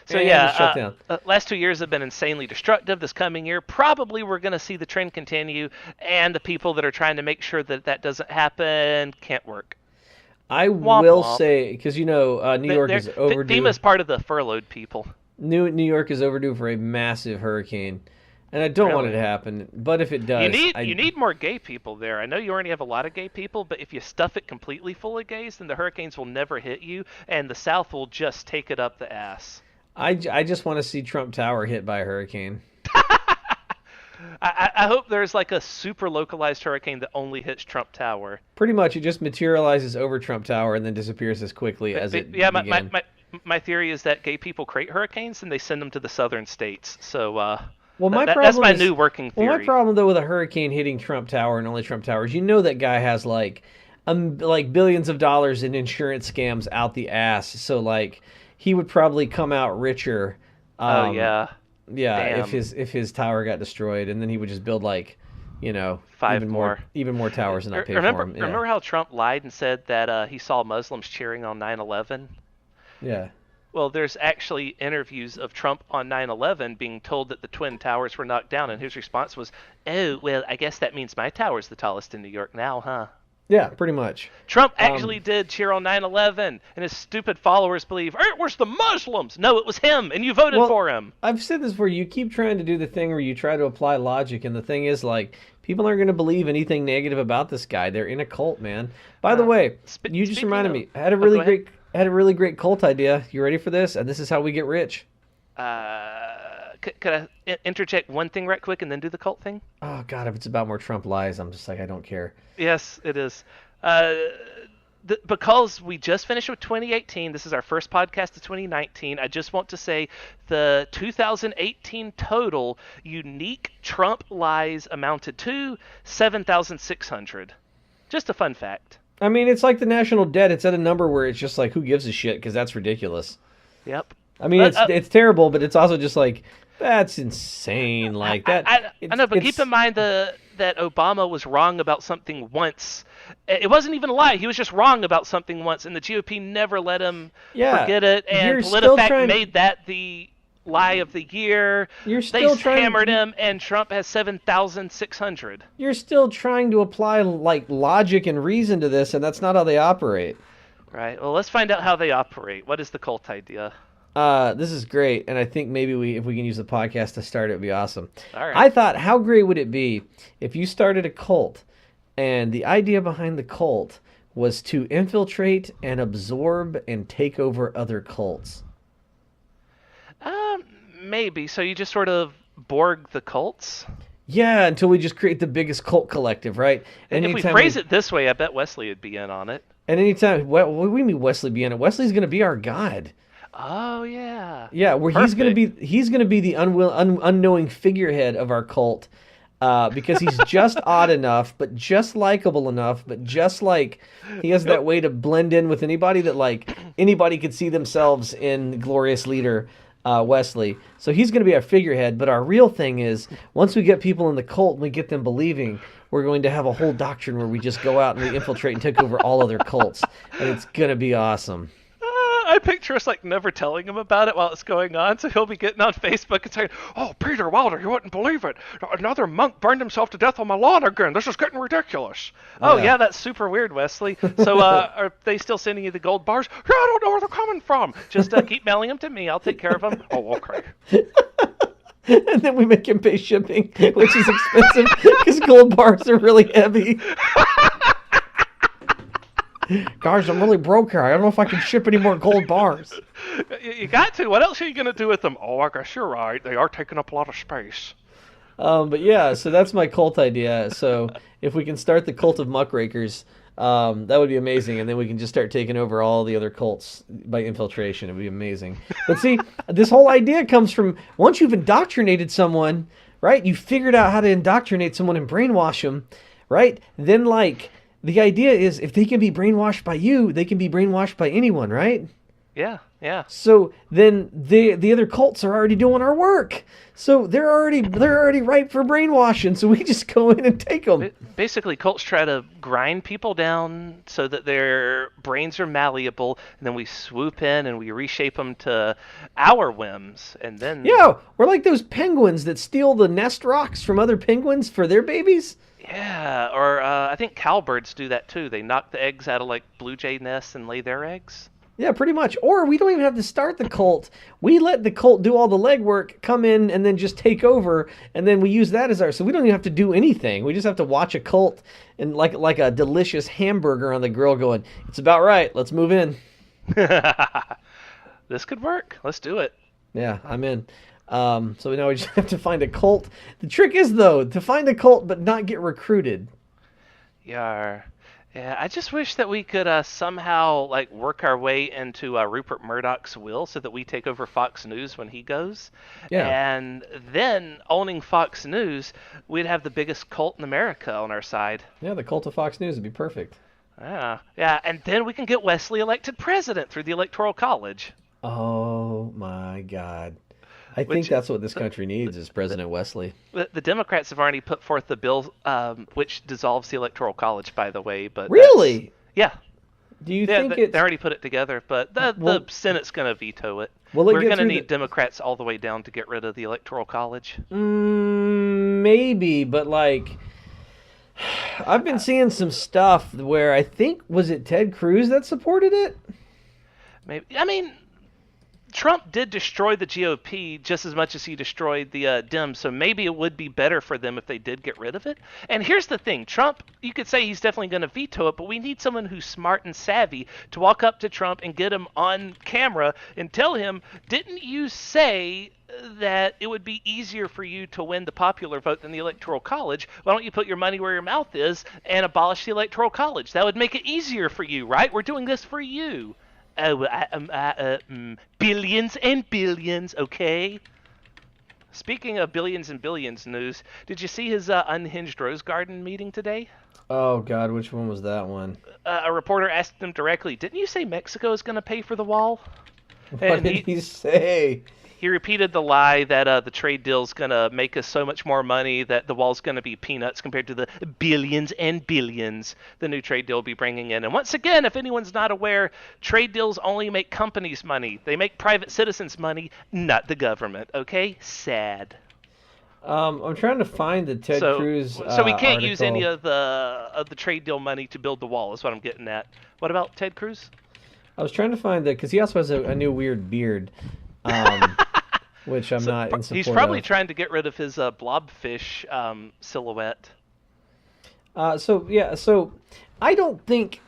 So And yeah, it's shut down. last 2 years have been insanely destructive. This coming year, probably we're going to see the trend continue, and the people that are trying to make sure that that doesn't happen can't work. I Womp will womp. say, because New York is overdue. FEMA's part of the furloughed people. New York is overdue for a massive hurricane, and I don't want it Really? to happen. But if it does, You need more gay people there. I know you already have a lot of gay people, but if you stuff it completely full of gays, then the hurricanes will never hit you, and the South will just take it up the ass. I just want to see Trump Tower hit by a hurricane. I hope there's like a super localized hurricane that only hits Trump Tower. Pretty much, it just materializes over Trump Tower and then disappears as quickly as it Yeah, began. my theory is that gay people create hurricanes and they send them to the southern states. So Well, my that's problem my is, new working theory. Well, my problem though with a hurricane hitting Trump Tower and only Trump Towers, that guy has like billions of dollars in insurance scams out the ass. So like he would probably come out richer. Oh yeah. Yeah, Damn. if his tower got destroyed, and then he would just build 5 even more towers and not pay remember, for them. Yeah. Remember how Trump lied and said that he saw Muslims cheering on 9/11? Yeah. Well, there's actually interviews of Trump on 9/11 being told that the Twin Towers were knocked down, and his response was, "Oh, well, I guess that means my tower's the tallest in New York now, huh?" Yeah, pretty much. Trump actually did cheer on 9/11, and his stupid followers believe it was the Muslims. No, it was him, and you voted for him. I've said this before. You keep trying to do the thing where you try to apply logic, and the thing is, like, people aren't going to believe anything negative about this guy. They're in a cult, man. By the way, you just reminded me. I had a really great cult idea. You ready for this? And this is how we get rich. Could I interject one thing right quick and then do the cult thing? Oh God, if it's about more Trump lies, I'm just like I don't care. Yes, it is. Uh, because we just finished with 2018, this is our first podcast of 2019. I just want to say the 2018 total unique Trump lies amounted to 7,600. Just a fun fact. I mean, it's like the national debt. It's at a number where it's just like, who gives a shit? Because that's ridiculous. Yep. I mean, it's terrible, but it's also just like that's insane. Like that. I know, but keep in mind that Obama was wrong about something once. It wasn't even a lie. He was just wrong about something once, and the GOP never let him forget it. And PolitiFact made that the lie of the year. They hammered him, and Trump has 7,600. You're still trying to apply like logic and reason to this, and that's not how they operate. Right. Well, let's find out how they operate. What is the cult idea? This is great, and I think maybe if we can use the podcast to start it, would be awesome. All right. I thought, how great would it be if you started a cult, and the idea behind the cult was to infiltrate and absorb and take over other cults? Maybe. So you just sort of Borg the cults? Yeah, until we just create the biggest cult collective, right? And if we phrase it this way, I bet Wesley would be in on it. And anytime, what do we mean Wesley be in it? Wesley's going to be our god. Oh yeah. Yeah, where Perfect. he's gonna be the unknowing figurehead of our cult, because he's just odd enough, but just likable enough, but just like he has that way to blend in with anybody that like anybody could see themselves in the glorious leader, Wesley. So he's gonna be our figurehead. But our real thing is once we get people in the cult and we get them believing, we're going to have a whole doctrine where we just go out and we infiltrate and take over all other cults, and it's gonna be awesome. I picture us like never telling him about it while it's going on, so he'll be getting on Facebook and saying, "Oh, Peter Wilder, you wouldn't believe it. Another monk burned himself to death on my lawn again. This is getting ridiculous." Yeah. Oh yeah, that's super weird, Wesley. So are they still sending you the gold bars? Yeah, I don't know where they're coming from. Just keep mailing them to me. I'll take care of them. Oh, okay. And then we make him pay shipping, which is expensive because gold bars are really heavy. Guys, I'm really broke here. I don't know if I can ship any more gold bars. You got to. What else are you going to do with them? Oh, I guess you're right. They are taking up a lot of space. But yeah, so that's my cult idea. So if we can start the cult of Muckrakers, that would be amazing. And then we can just start taking over all the other cults by infiltration. It would be amazing. But see, this whole idea comes from once you've indoctrinated someone, right? You figured out how to indoctrinate someone and brainwash them, right? Then like... the idea is if they can be brainwashed by you, they can be brainwashed by anyone, right? Yeah, yeah. So then the other cults are already doing our work. So they're already ripe for brainwashing. So we just go in and take them. Basically, cults try to grind people down so that their brains are malleable, and then we swoop in and we reshape them to our whims, and then we're like those penguins that steal the nest rocks from other penguins for their babies. Yeah, or I think cowbirds do that too. They knock the eggs out of like blue jay nests and lay their eggs. Yeah, pretty much. Or we don't even have to start the cult. We let the cult do all the legwork, come in, and then just take over, and then we use that as our... so we don't even have to do anything. We just have to watch a cult and like a delicious hamburger on the grill going, it's about right, let's move in. This could work. Let's do it. Yeah, I'm in. So now we just have to find a cult. The trick is, though, to find a cult but not get recruited. Yeah, I just wish that we could somehow like work our way into Rupert Murdoch's will so that we take over Fox News when he goes. Yeah. And then owning Fox News, we'd have the biggest cult in America on our side. Yeah, the cult of Fox News would be perfect. Yeah, and then we can get Wesley elected president through the Electoral College. Oh my God. I think that's what this country needs is President Wesley. The Democrats have already put forth the bill which dissolves the Electoral College, by the way. But really? Yeah. Do you think they already put it together, but the Senate's going to veto it. We're going to need Democrats all the way down to get rid of the Electoral College. Maybe, but like... I've been seeing some stuff where I think, was it Ted Cruz that supported it? Maybe. I mean... Trump did destroy the GOP just as much as he destroyed the Dems, so maybe it would be better for them if they did get rid of it. And here's the thing, Trump, you could say he's definitely going to veto it, but we need someone who's smart and savvy to walk up to Trump and get him on camera and tell him, didn't you say that it would be easier for you to win the popular vote than the Electoral College. Why don't you put your money where your mouth is and abolish the Electoral College? That would make it easier for you, right? We're doing this for you. Billions and billions, okay? Speaking of billions and billions news, did you see his Unhinged Rose Garden meeting today? Oh God, which one was that one? A reporter asked him directly, "Didn't you say Mexico is going to pay for the wall?" What And did he say? he repeated the lie that the trade deal's going to make us so much more money that the wall's going to be peanuts compared to the billions and billions the new trade deal will be bringing in. And once again, if anyone's not aware, trade deals only make companies money. They make private citizens money, not the government. Okay? Sad. I'm trying to find the Ted Cruz So we can't use any article. of the trade deal money to build the wall, is what I'm getting at. What about Ted Cruz? I was trying to find that because he also has a new weird beard, which I'm not in support He's probably of. trying to get rid of his blobfish silhouette. So I don't think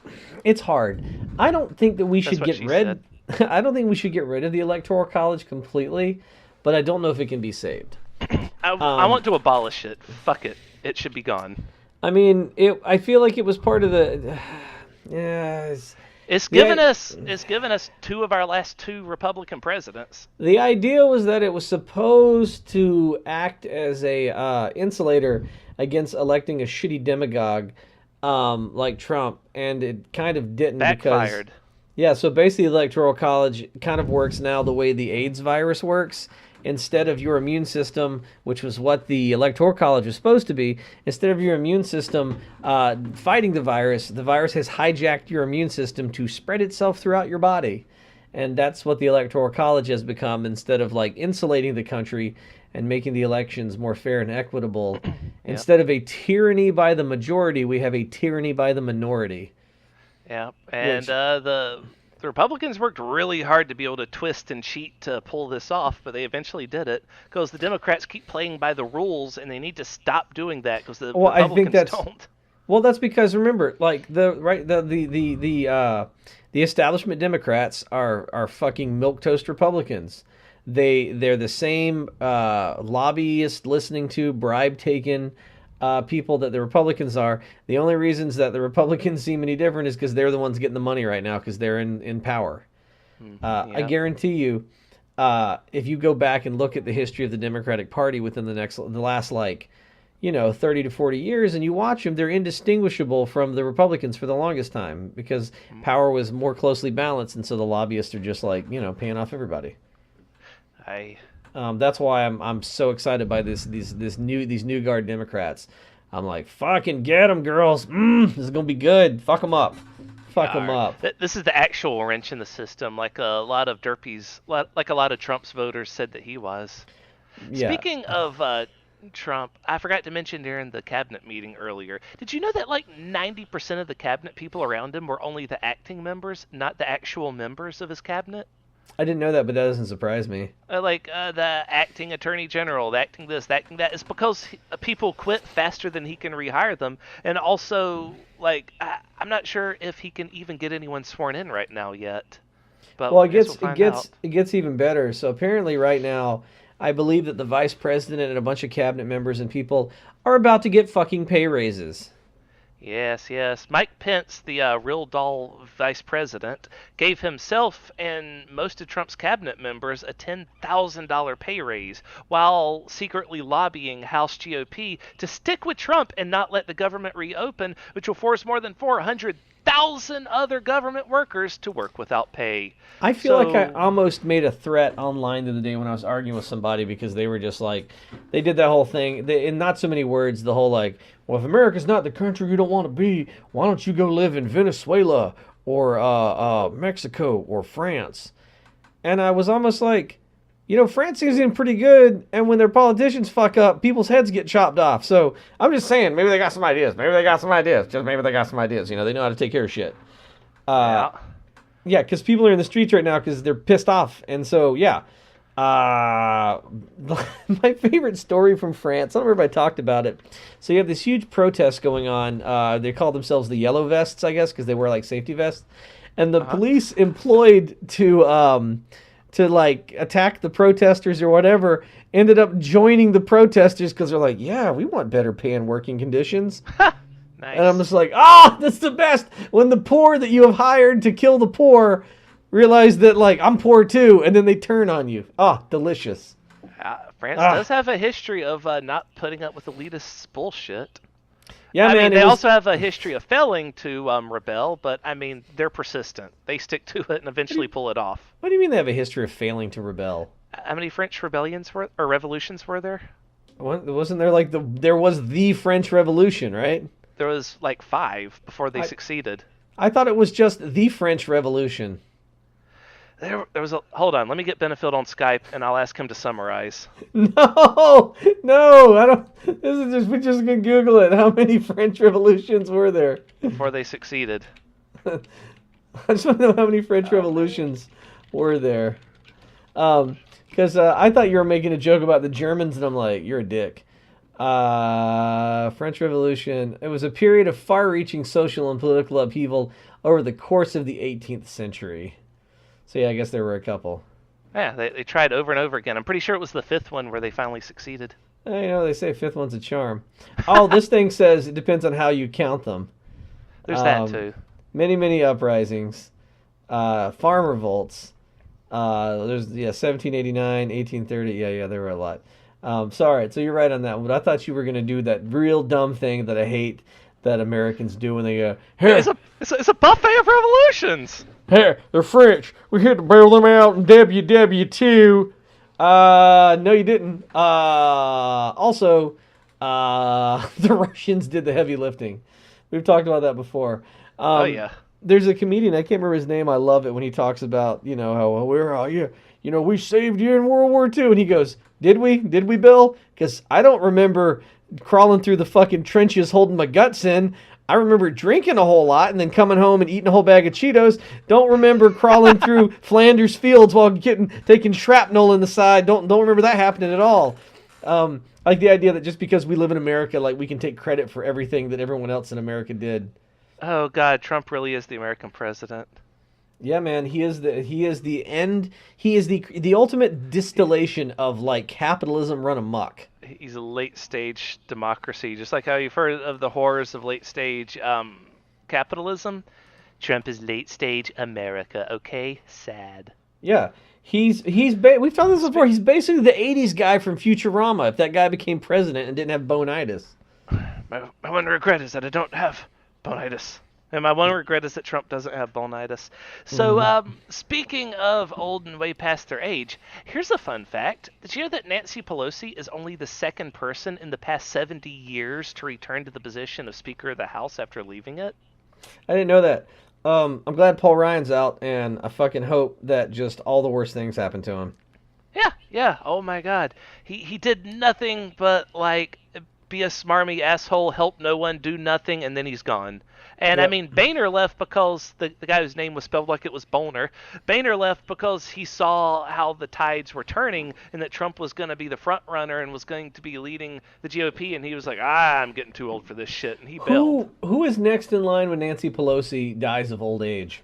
it's hard. I don't think that we That's should what get she rid. I don't think we should get rid of the Electoral College completely, but I don't know if it can be saved. I want to abolish it. Fuck it. It should be gone. I mean, I feel like it was part of the. Yeah. It's given us two of our last two Republican presidents. The idea was that it was supposed to act as a insulator against electing a shitty demagogue like Trump, and it kind of didn't. Backfired. Because, yeah, so basically the Electoral College kind of works now the way the AIDS virus works. Instead of your immune system, which was what the Electoral College was supposed to be, instead of your immune system fighting the virus has hijacked your immune system to spread itself throughout your body. And that's what the Electoral College has become. Instead of like insulating the country and making the elections more fair and equitable, instead of a tyranny by the majority, we have a tyranny by the minority. Yeah, and the Republicans worked really hard to be able to twist and cheat to pull this off, but they eventually did it because the Democrats keep playing by the rules, and they need to stop doing that because the Republicans don't. Well, that's because remember, like the establishment Democrats are fucking milquetoast Republicans. They're the same lobbyist listening to bribe taken people that the Republicans are. The only reasons that the Republicans seem any different is because they're the ones getting the money right now because they're in power. I guarantee you, if you go back and look at the history of the Democratic Party within the last 30 to 40 years, and you watch them, they're indistinguishable from the Republicans for the longest time because power was more closely balanced, and so the lobbyists are just paying off everybody. That's why I'm so excited by these new guard Democrats. I'm like, fucking get them, girls. This is gonna be good. Fuck them up. Fuck them up. This is the actual wrench in the system, like a lot of like a lot of Trump's voters said that he was. Yeah. Speaking of Trump, I forgot to mention during the cabinet meeting earlier. Did you know that like 90% of the cabinet people around him were only the acting members, not the actual members of his cabinet? I didn't know that, but that doesn't surprise me. The acting attorney general, the acting this, the acting that, is because people quit faster than he can rehire them, and also I'm not sure if he can even get anyone sworn in right now yet. But well, it gets even better. So apparently, right now, I believe that the vice president and a bunch of cabinet members and people are about to get fucking pay raises. Yes. Mike Pence, the real Dole vice president, gave himself and most of Trump's cabinet members a $10,000 pay raise while secretly lobbying House GOP to stick with Trump and not let the government reopen, which will force more than 400,000 other government workers to work without pay. I feel like I almost made a threat online the other day when I was arguing with somebody because they were just like, they did that whole thing, in not so many words, the whole well, if America's not the country you don't want to be, why don't you go live in Venezuela or Mexico or France? And I was almost like, France is in pretty good, and when their politicians fuck up, people's heads get chopped off. So I'm just saying, maybe they got some ideas. Maybe they got some ideas. Just maybe they got some ideas. They know how to take care of shit. Yeah, because people are in the streets right now because they're pissed off. And so, yeah. My favorite story from France, I don't remember if I talked about it. So you have this huge protest going on. They call themselves the Yellow Vests, I guess, because they wear safety vests. And the police employed to to like attack the protesters or whatever ended up joining the protesters because they're like, yeah, we want better pay and working conditions. Nice. And I'm just like, that's the best. When the poor that you have hired to kill the poor realize that, like, I'm poor too, and then they turn on you. Delicious. France does have a history of not putting up with elitist bullshit. Yeah, I man. mean, they also have a history of failing to rebel, but I mean, they're persistent. They stick to it and eventually pull it off. What do you mean they have a history of failing to rebel? How many French rebellions or revolutions were there? Wasn't there like there was the French Revolution, right? There was like 5 before they succeeded. I thought it was just the French Revolution. There was a... Hold on, let me get Benefield on Skype, and I'll ask him to summarize. No, I don't... We're just going to Google it. How many French revolutions were there? Before they succeeded. I just want to know how many French revolutions were there. Because I thought you were making a joke about the Germans, and I'm like, you're a dick. French Revolution. It was a period of far-reaching social and political upheaval over the course of the 18th century. So yeah, I guess there were a couple. Yeah, they tried over and over again. I'm pretty sure it was the 5th one where they finally succeeded. They say 5th one's a charm. This thing says it depends on how you count them. There's that too. Many uprisings, farm revolts. There's 1789, 1830. Yeah, there were a lot. Sorry, so you're right on that one. But I thought you were gonna do that real dumb thing that I hate that Americans do when they go, "Here, it's a buffet of revolutions." Here, they're French. We had to bail them out in WW2. No, you didn't. Also, the Russians did the heavy lifting. We've talked about that before. Oh yeah. There's a comedian, I can't remember his name. I love it when he talks about, how we saved you in World War II. And he goes, did we? Did we, Bill? Because I don't remember crawling through the fucking trenches holding my guts in. I remember drinking a whole lot and then coming home and eating a whole bag of Cheetos. Don't remember crawling through Flanders fields while taking shrapnel in the side. Don't remember that happening at all. I like the idea that just because we live in America, like we can take credit for everything that everyone else in America did. Oh God, Trump really is the American president. Yeah, man, he is the end. He is the ultimate distillation of like capitalism run amok. He's a late stage democracy, just like how you've heard of the horrors of late stage capitalism. Trump is late stage America. Okay, sad. Yeah, we've talked this before. He's basically the '80s guy from Futurama. If that guy became president and didn't have bonitis. My one regret is that I don't have bonitis. And my one regret is that Trump doesn't have bonitis. So, speaking of old and way past their age, here's a fun fact. Did you know that Nancy Pelosi is only the second person in the past 70 years to return to the position of Speaker of the House after leaving it? I didn't know that. I'm glad Paul Ryan's out, and I fucking hope that just all the worst things happen to him. Yeah. Oh my God. He did nothing but, like, be a smarmy asshole, help no one, do nothing, and then he's gone. And yep. I mean, Boehner left because the guy whose name was spelled like it was Boner. Boehner left because he saw how the tides were turning and that Trump was going to be the front runner and was going to be leading the GOP. And he was like, I'm getting too old for this shit. And he bailed. Who is next in line when Nancy Pelosi dies of old age?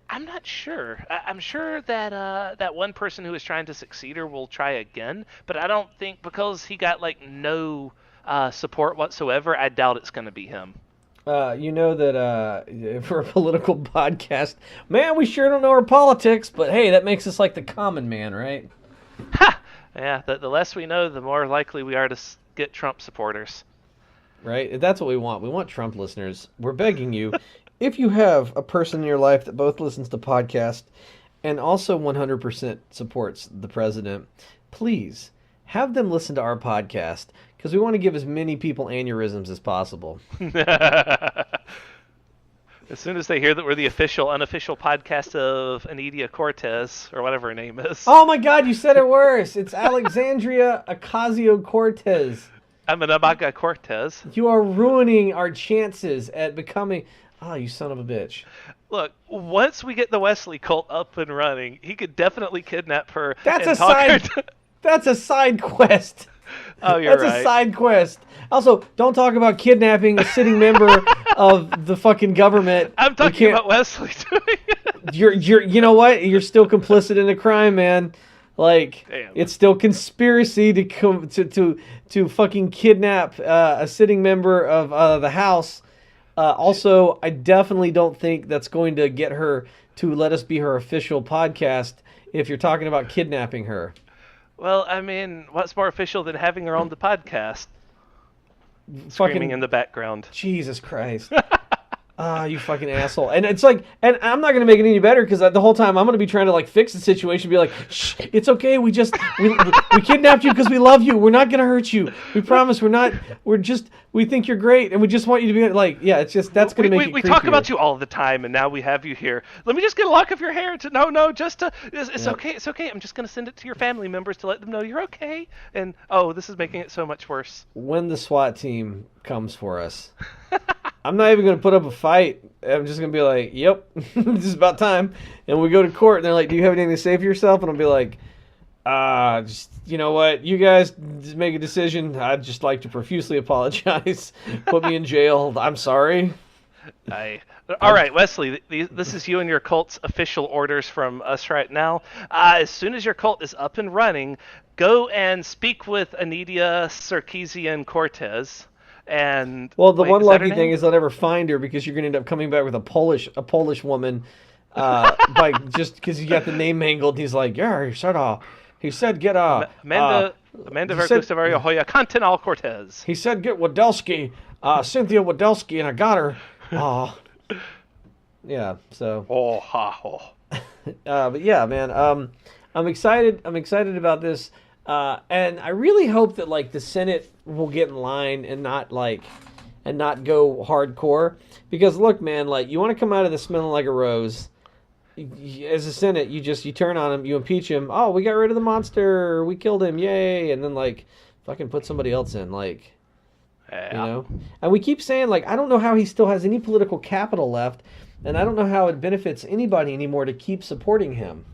I'm not sure. I'm sure that that one person who is trying to succeed her will try again. But I don't think, because he got like no support whatsoever, I doubt it's going to be him. You know that for a political podcast, man, we sure don't know our politics, but hey, that makes us like the common man, right? Ha! Yeah, the less we know, the more likely we are to get Trump supporters. Right? That's what we want. We want Trump listeners. We're begging you, if you have a person in your life that both listens to podcasts and also 100% supports the president, please have them listen to our podcast. Because we want to give as many people aneurysms as possible. As soon as they hear that we're the unofficial podcast of Alexia Cortes, or whatever her name is. Oh my God, you said it worse. It's Alexandria Ocasio-Cortez. I'm an Alexia Cortes. You are ruining our chances at becoming... Oh, you son of a bitch. Look, once we get the Wesley cult up and running, he could definitely kidnap her. That's a side quest. Oh, you're right. That's a side quest. Also, don't talk about kidnapping a sitting member of the fucking government. I'm talking about Wesley doing it. you know what? You're still complicit in a crime, man. Like, Damn. it's still conspiracy to fucking kidnap a sitting member of the House. Also, I definitely don't think that's going to get her to let us be her official podcast if you're talking about kidnapping her. Well, I mean, what's more official than having her on the podcast? Screaming in the background. Jesus Christ. You fucking asshole. And it's like, and I'm not going to make it any better because the whole time I'm going to be trying to like fix the situation, be like, shh, it's okay. We kidnapped you because we love you. We're not going to hurt you. We promise we think you're great and we just want you to be like, yeah, it's just, that's going to make it We creepier. talk about you all the time and now we have you here. Let me just get a lock of your hair. It's okay. It's okay. I'm just going to send it to your family members to let them know you're okay. And, this is making it so much worse. When the SWAT team comes for us. I'm not even going to put up a fight. I'm just going to be like, yep, this is about time. And we go to court, and they're like, do you have anything to say for yourself? And I'll be like, just, you know what? You guys just make a decision. I'd just like to profusely apologize. Put me in jail. I'm sorry. All right, Wesley, this is you and your cult's official orders from us right now. As soon as your cult is up and running, go and speak with Alexia Cortes. And well, the one lucky thing is they'll never find her because you're going to end up coming back with a Polish woman, by just because he got the name mangled. He's like, yeah, he said get Amanda Verkustevaria Hoya Continental Cortez. He said get Wadelski, Cynthia Wadelski, and I got her. Yeah. So. But yeah, man. I'm excited. I'm excited about this. And I really hope that like the Senate will get in line and not go hardcore, because look, man, like you want to come out of this smelling like a rose. As a Senate, you turn on him, you impeach him. Oh, we got rid of the monster, we killed him, yay! And then like fucking put somebody else in, like, you know. And we keep saying like I don't know how he still has any political capital left, and I don't know how it benefits anybody anymore to keep supporting him.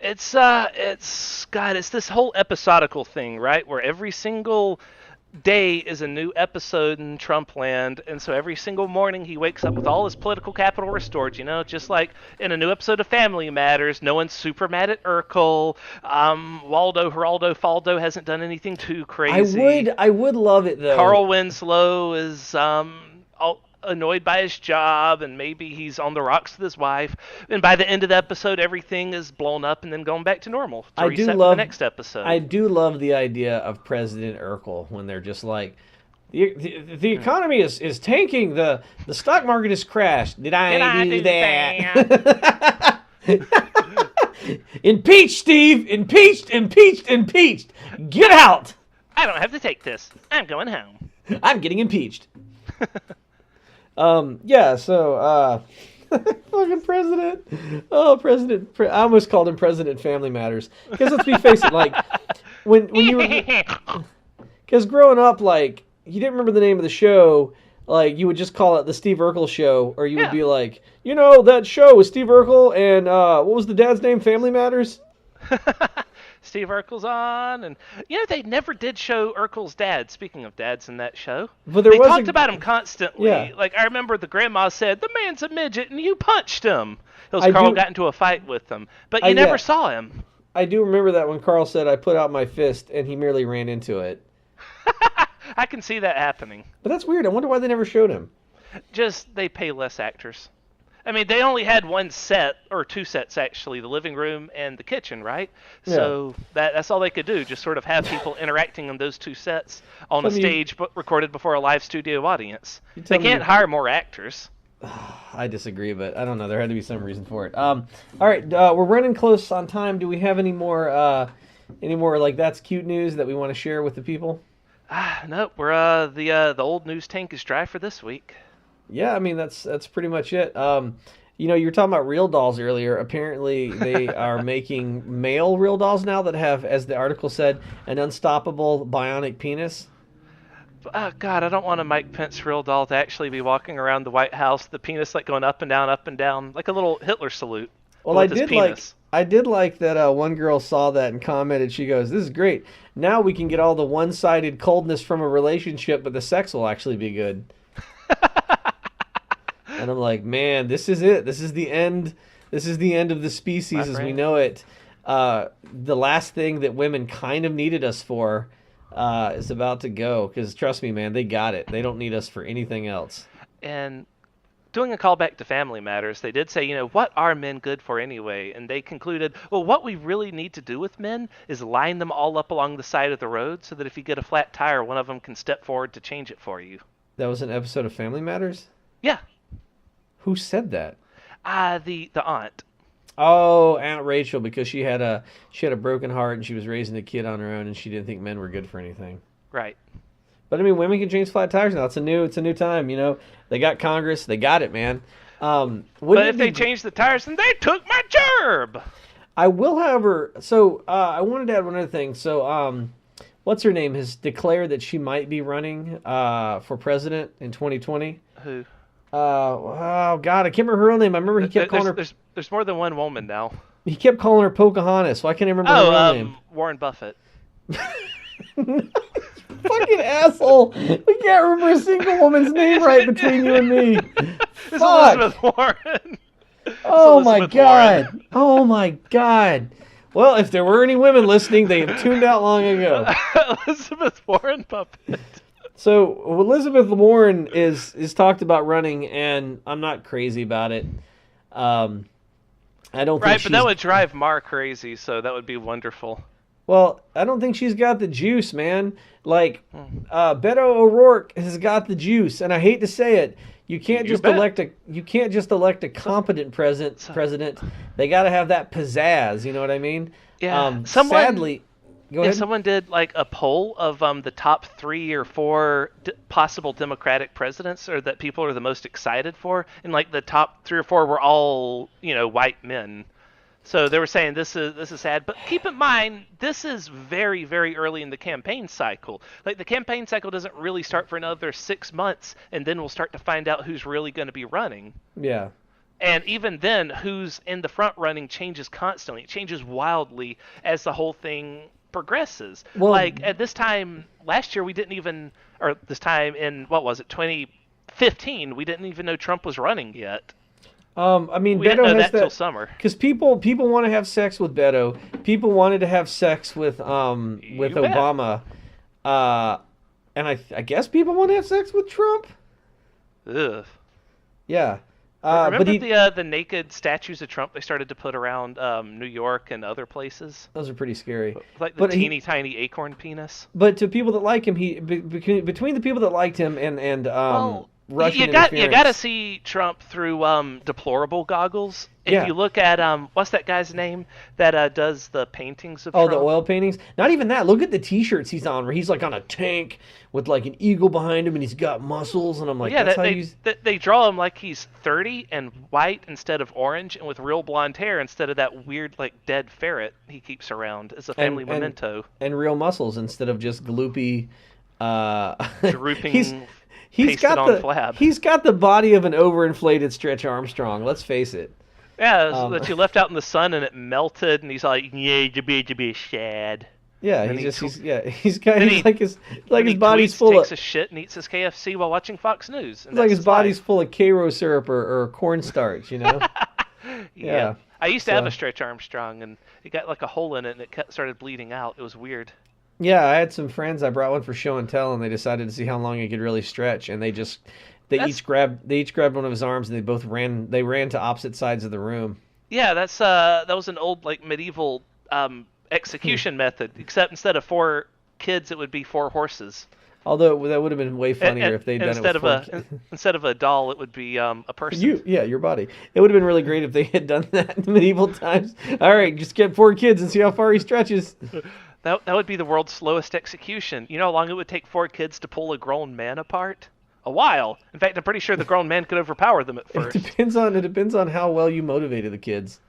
It's this whole episodical thing, right? Where every single day is a new episode in Trump land, and so every single morning he wakes up with all his political capital restored, you know, just like in a new episode of Family Matters. No one's super mad at Urkel. Waldo, Geraldo, Faldo hasn't done anything too crazy. I would love it though. Carl Winslow is annoyed by his job, and maybe he's on the rocks with his wife, and by the end of the episode everything is blown up and then going back to normal to reset for the next episode. I do love the idea of President Urkel when they're just like, the economy is tanking, the stock market has crashed. Did I do that? Impeach, Steve! Impeached! Get out! I don't have to take this. I'm going home. I'm getting impeached. Fucking president. Oh, president. I almost called him President Family Matters. Because let's be face it, like, when you were... Because growing up, like, you didn't remember the name of the show, like, you would just call it the Steve Urkel Show, or you would be like, you know, that show with Steve Urkel and, what was the dad's name? Family Matters? Steve Urkel's on, and you know they never did show Urkel's dad. Speaking of dads in that show, but they talked about him constantly. Yeah. Like I remember the grandma said, "The man's a midget, and you punched him." Because Carl got into a fight with him, but you never saw him. I do remember that when Carl said, "I put out my fist," and he merely ran into it. I can see that happening. But that's weird. I wonder why they never showed him. Just they pay less actors. I mean, they only had one set, or two sets actually, the living room and the kitchen, right? Yeah. So that's all they could do, just sort of have people interacting on those two sets on a stage recorded before a live studio audience. They can't hire more actors. I disagree, but I don't know. There had to be some reason for it. All right, we're running close on time. Do we have any more like that's cute news that we want to share with the people? Nope. We're the old news tank is dry for this week. Yeah, I mean that's pretty much it. You know, you were talking about real dolls earlier. Apparently, they are making male real dolls now that have, as the article said, an unstoppable bionic penis. God, I don't want a Mike Pence real doll to actually be walking around the White House, the penis like going up and down, like a little Hitler salute. Well, I did like that one girl saw that and commented. She goes, "This is great. Now we can get all the one-sided coldness from a relationship, but the sex will actually be good." And I'm like, man, this is it. This is the end. This is the end of the species as we know it. The last thing that women kind of needed us for is about to go. Because trust me, man, they got it. They don't need us for anything else. And doing a callback to Family Matters, they did say, what are men good for anyway? And they concluded, well, what we really need to do with men is line them all up along the side of the road so that if you get a flat tire, one of them can step forward to change it for you. That was an episode of Family Matters? Yeah. Who said that? The aunt. Oh, Aunt Rachel, because she had a broken heart and she was raising a kid on her own and she didn't think men were good for anything. Right. But I mean, women can change flat tires now. It's a new time. They got Congress. They got it, man. But if they changed the tires, then they took my gerb. I will, however. So I wanted to add one other thing. So what's her name has declared that she might be running for president in 2020. Who? Oh God, I can't remember her real name. I remember he kept calling her. There's more than one woman now. He kept calling her Pocahontas. Why can't I remember her real name? Warren Buffett. Fucking asshole! We can't remember a single woman's name right between you and me. It's Elizabeth Warren. Oh my God! Oh my God! Well, if there were any women listening, they have tuned out long ago. Elizabeth Warren Buffett. So Elizabeth Warren is talked about running, and I'm not crazy about it. I don't think right, but that would drive Mar crazy, so that would be wonderful. Well, I don't think she's got the juice, man. Like, Beto O'Rourke has got the juice, and I hate to say it, you can't just elect a competent president. They got to have that pizzazz. You know what I mean? Yeah. Sadly, go ahead. Someone did like a poll of the top 3 or 4 possible Democratic presidents, or that people are the most excited for, and like the top 3 or 4 were all white men. So they were saying this is sad, but keep in mind this is very, very early in the campaign cycle. Like the campaign cycle doesn't really start for another 6 months, and then we'll start to find out who's really going to be running. Yeah. And even then, who's in the front running changes constantly. It changes wildly as the whole thing progresses. Well, like at this time last year, or this time in 2015, we didn't even know Trump was running yet. I mean, we didn't know that till summer. Because people want to have sex with Beto. People wanted to have sex with Obama. And I guess people want to have sex with Trump. Ugh. Yeah. Remember the naked statues of Trump they started to put around New York and other places? Those are pretty scary. Like the teeny tiny acorn penis. But to people that like him, between the people that liked him and Russian interference. You got to see Trump through deplorable goggles. If you look at what's that guy's name that does the paintings of Trump? The oil paintings. Not even that. Look at the T-shirts he's on, where he's like on a tank with like an eagle behind him, and he's got muscles. And I'm like, they draw him like he's 30 and white instead of orange, and with real blonde hair instead of that weird like dead ferret he keeps around as a family memento. And real muscles instead of just gloopy, drooping. He's got the body of an overinflated Stretch Armstrong. Let's face it. Yeah, that you left out in the sun and it melted, and he's like, "Yeah, to be sad." Yeah, his body's full takes a shit and eats his KFC while watching Fox News. It's like his body's full of Cairo syrup or cornstarch, Yeah. I used to have a Stretch Armstrong, and it got like a hole in it, and it started bleeding out. It was weird. Yeah, I had some friends. I brought one for show and tell, and they decided to see how long it could really stretch. And they each grabbed one of his arms, and they both ran. They ran to opposite sides of the room. Yeah, that was an old like medieval execution method. Except instead of 4 kids, it would be 4 horses. Although that would have been way funnier if they'd done it with instead of a doll, it would be a person. Your body. It would have been really great if they had done that in medieval times. All right, just get 4 kids and see how far he stretches. That would be the world's slowest execution. You know how long it would take 4 kids to pull a grown man apart? A while. In fact, I'm pretty sure the grown man could overpower them at first. It depends on how well you motivated the kids.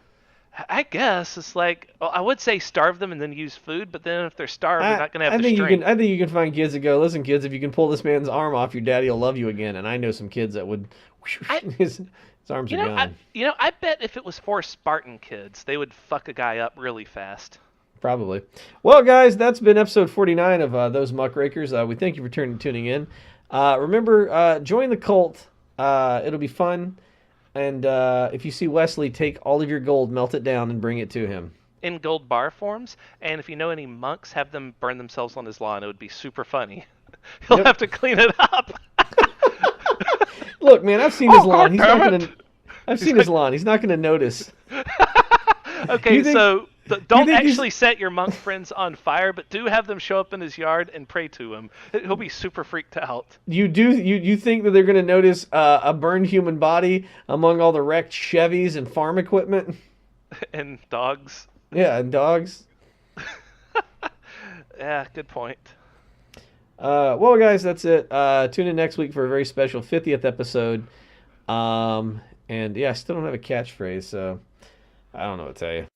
I guess it's like, well, I would say starve them and then use food, but then if they're starved, they're not going to have the strength. I think you can find kids that go, listen, kids, if you can pull this man's arm off, your daddy will love you again. And I know some kids that would. His arms are gone. I bet if it was 4 Spartan kids, they would fuck a guy up really fast. Probably. Well, guys, that's been episode 49 of Those Muckrakers. We thank you for tuning in. Remember, join the cult. It'll be fun. And if you see Wesley, take all of your gold, melt it down, and bring it to him. In gold bar forms, and if you know any monks, have them burn themselves on his lawn. It would be super funny. He'll Yep. have to clean it up. Look, man, I've seen his lawn. God damn it. I've seen his lawn. He's not gonna notice. Okay, so don't think actually set your monk friends on fire, but do have them show up in his yard and pray to him. He'll be super freaked out. You think that they're gonna notice a burned human body among all the wrecked Chevys and farm equipment? And dogs. Yeah, and dogs. Yeah, good point. Well, guys, that's it. Tune in next week for a very special 50th episode. And yeah, I still don't have a catchphrase, so I don't know what to tell you.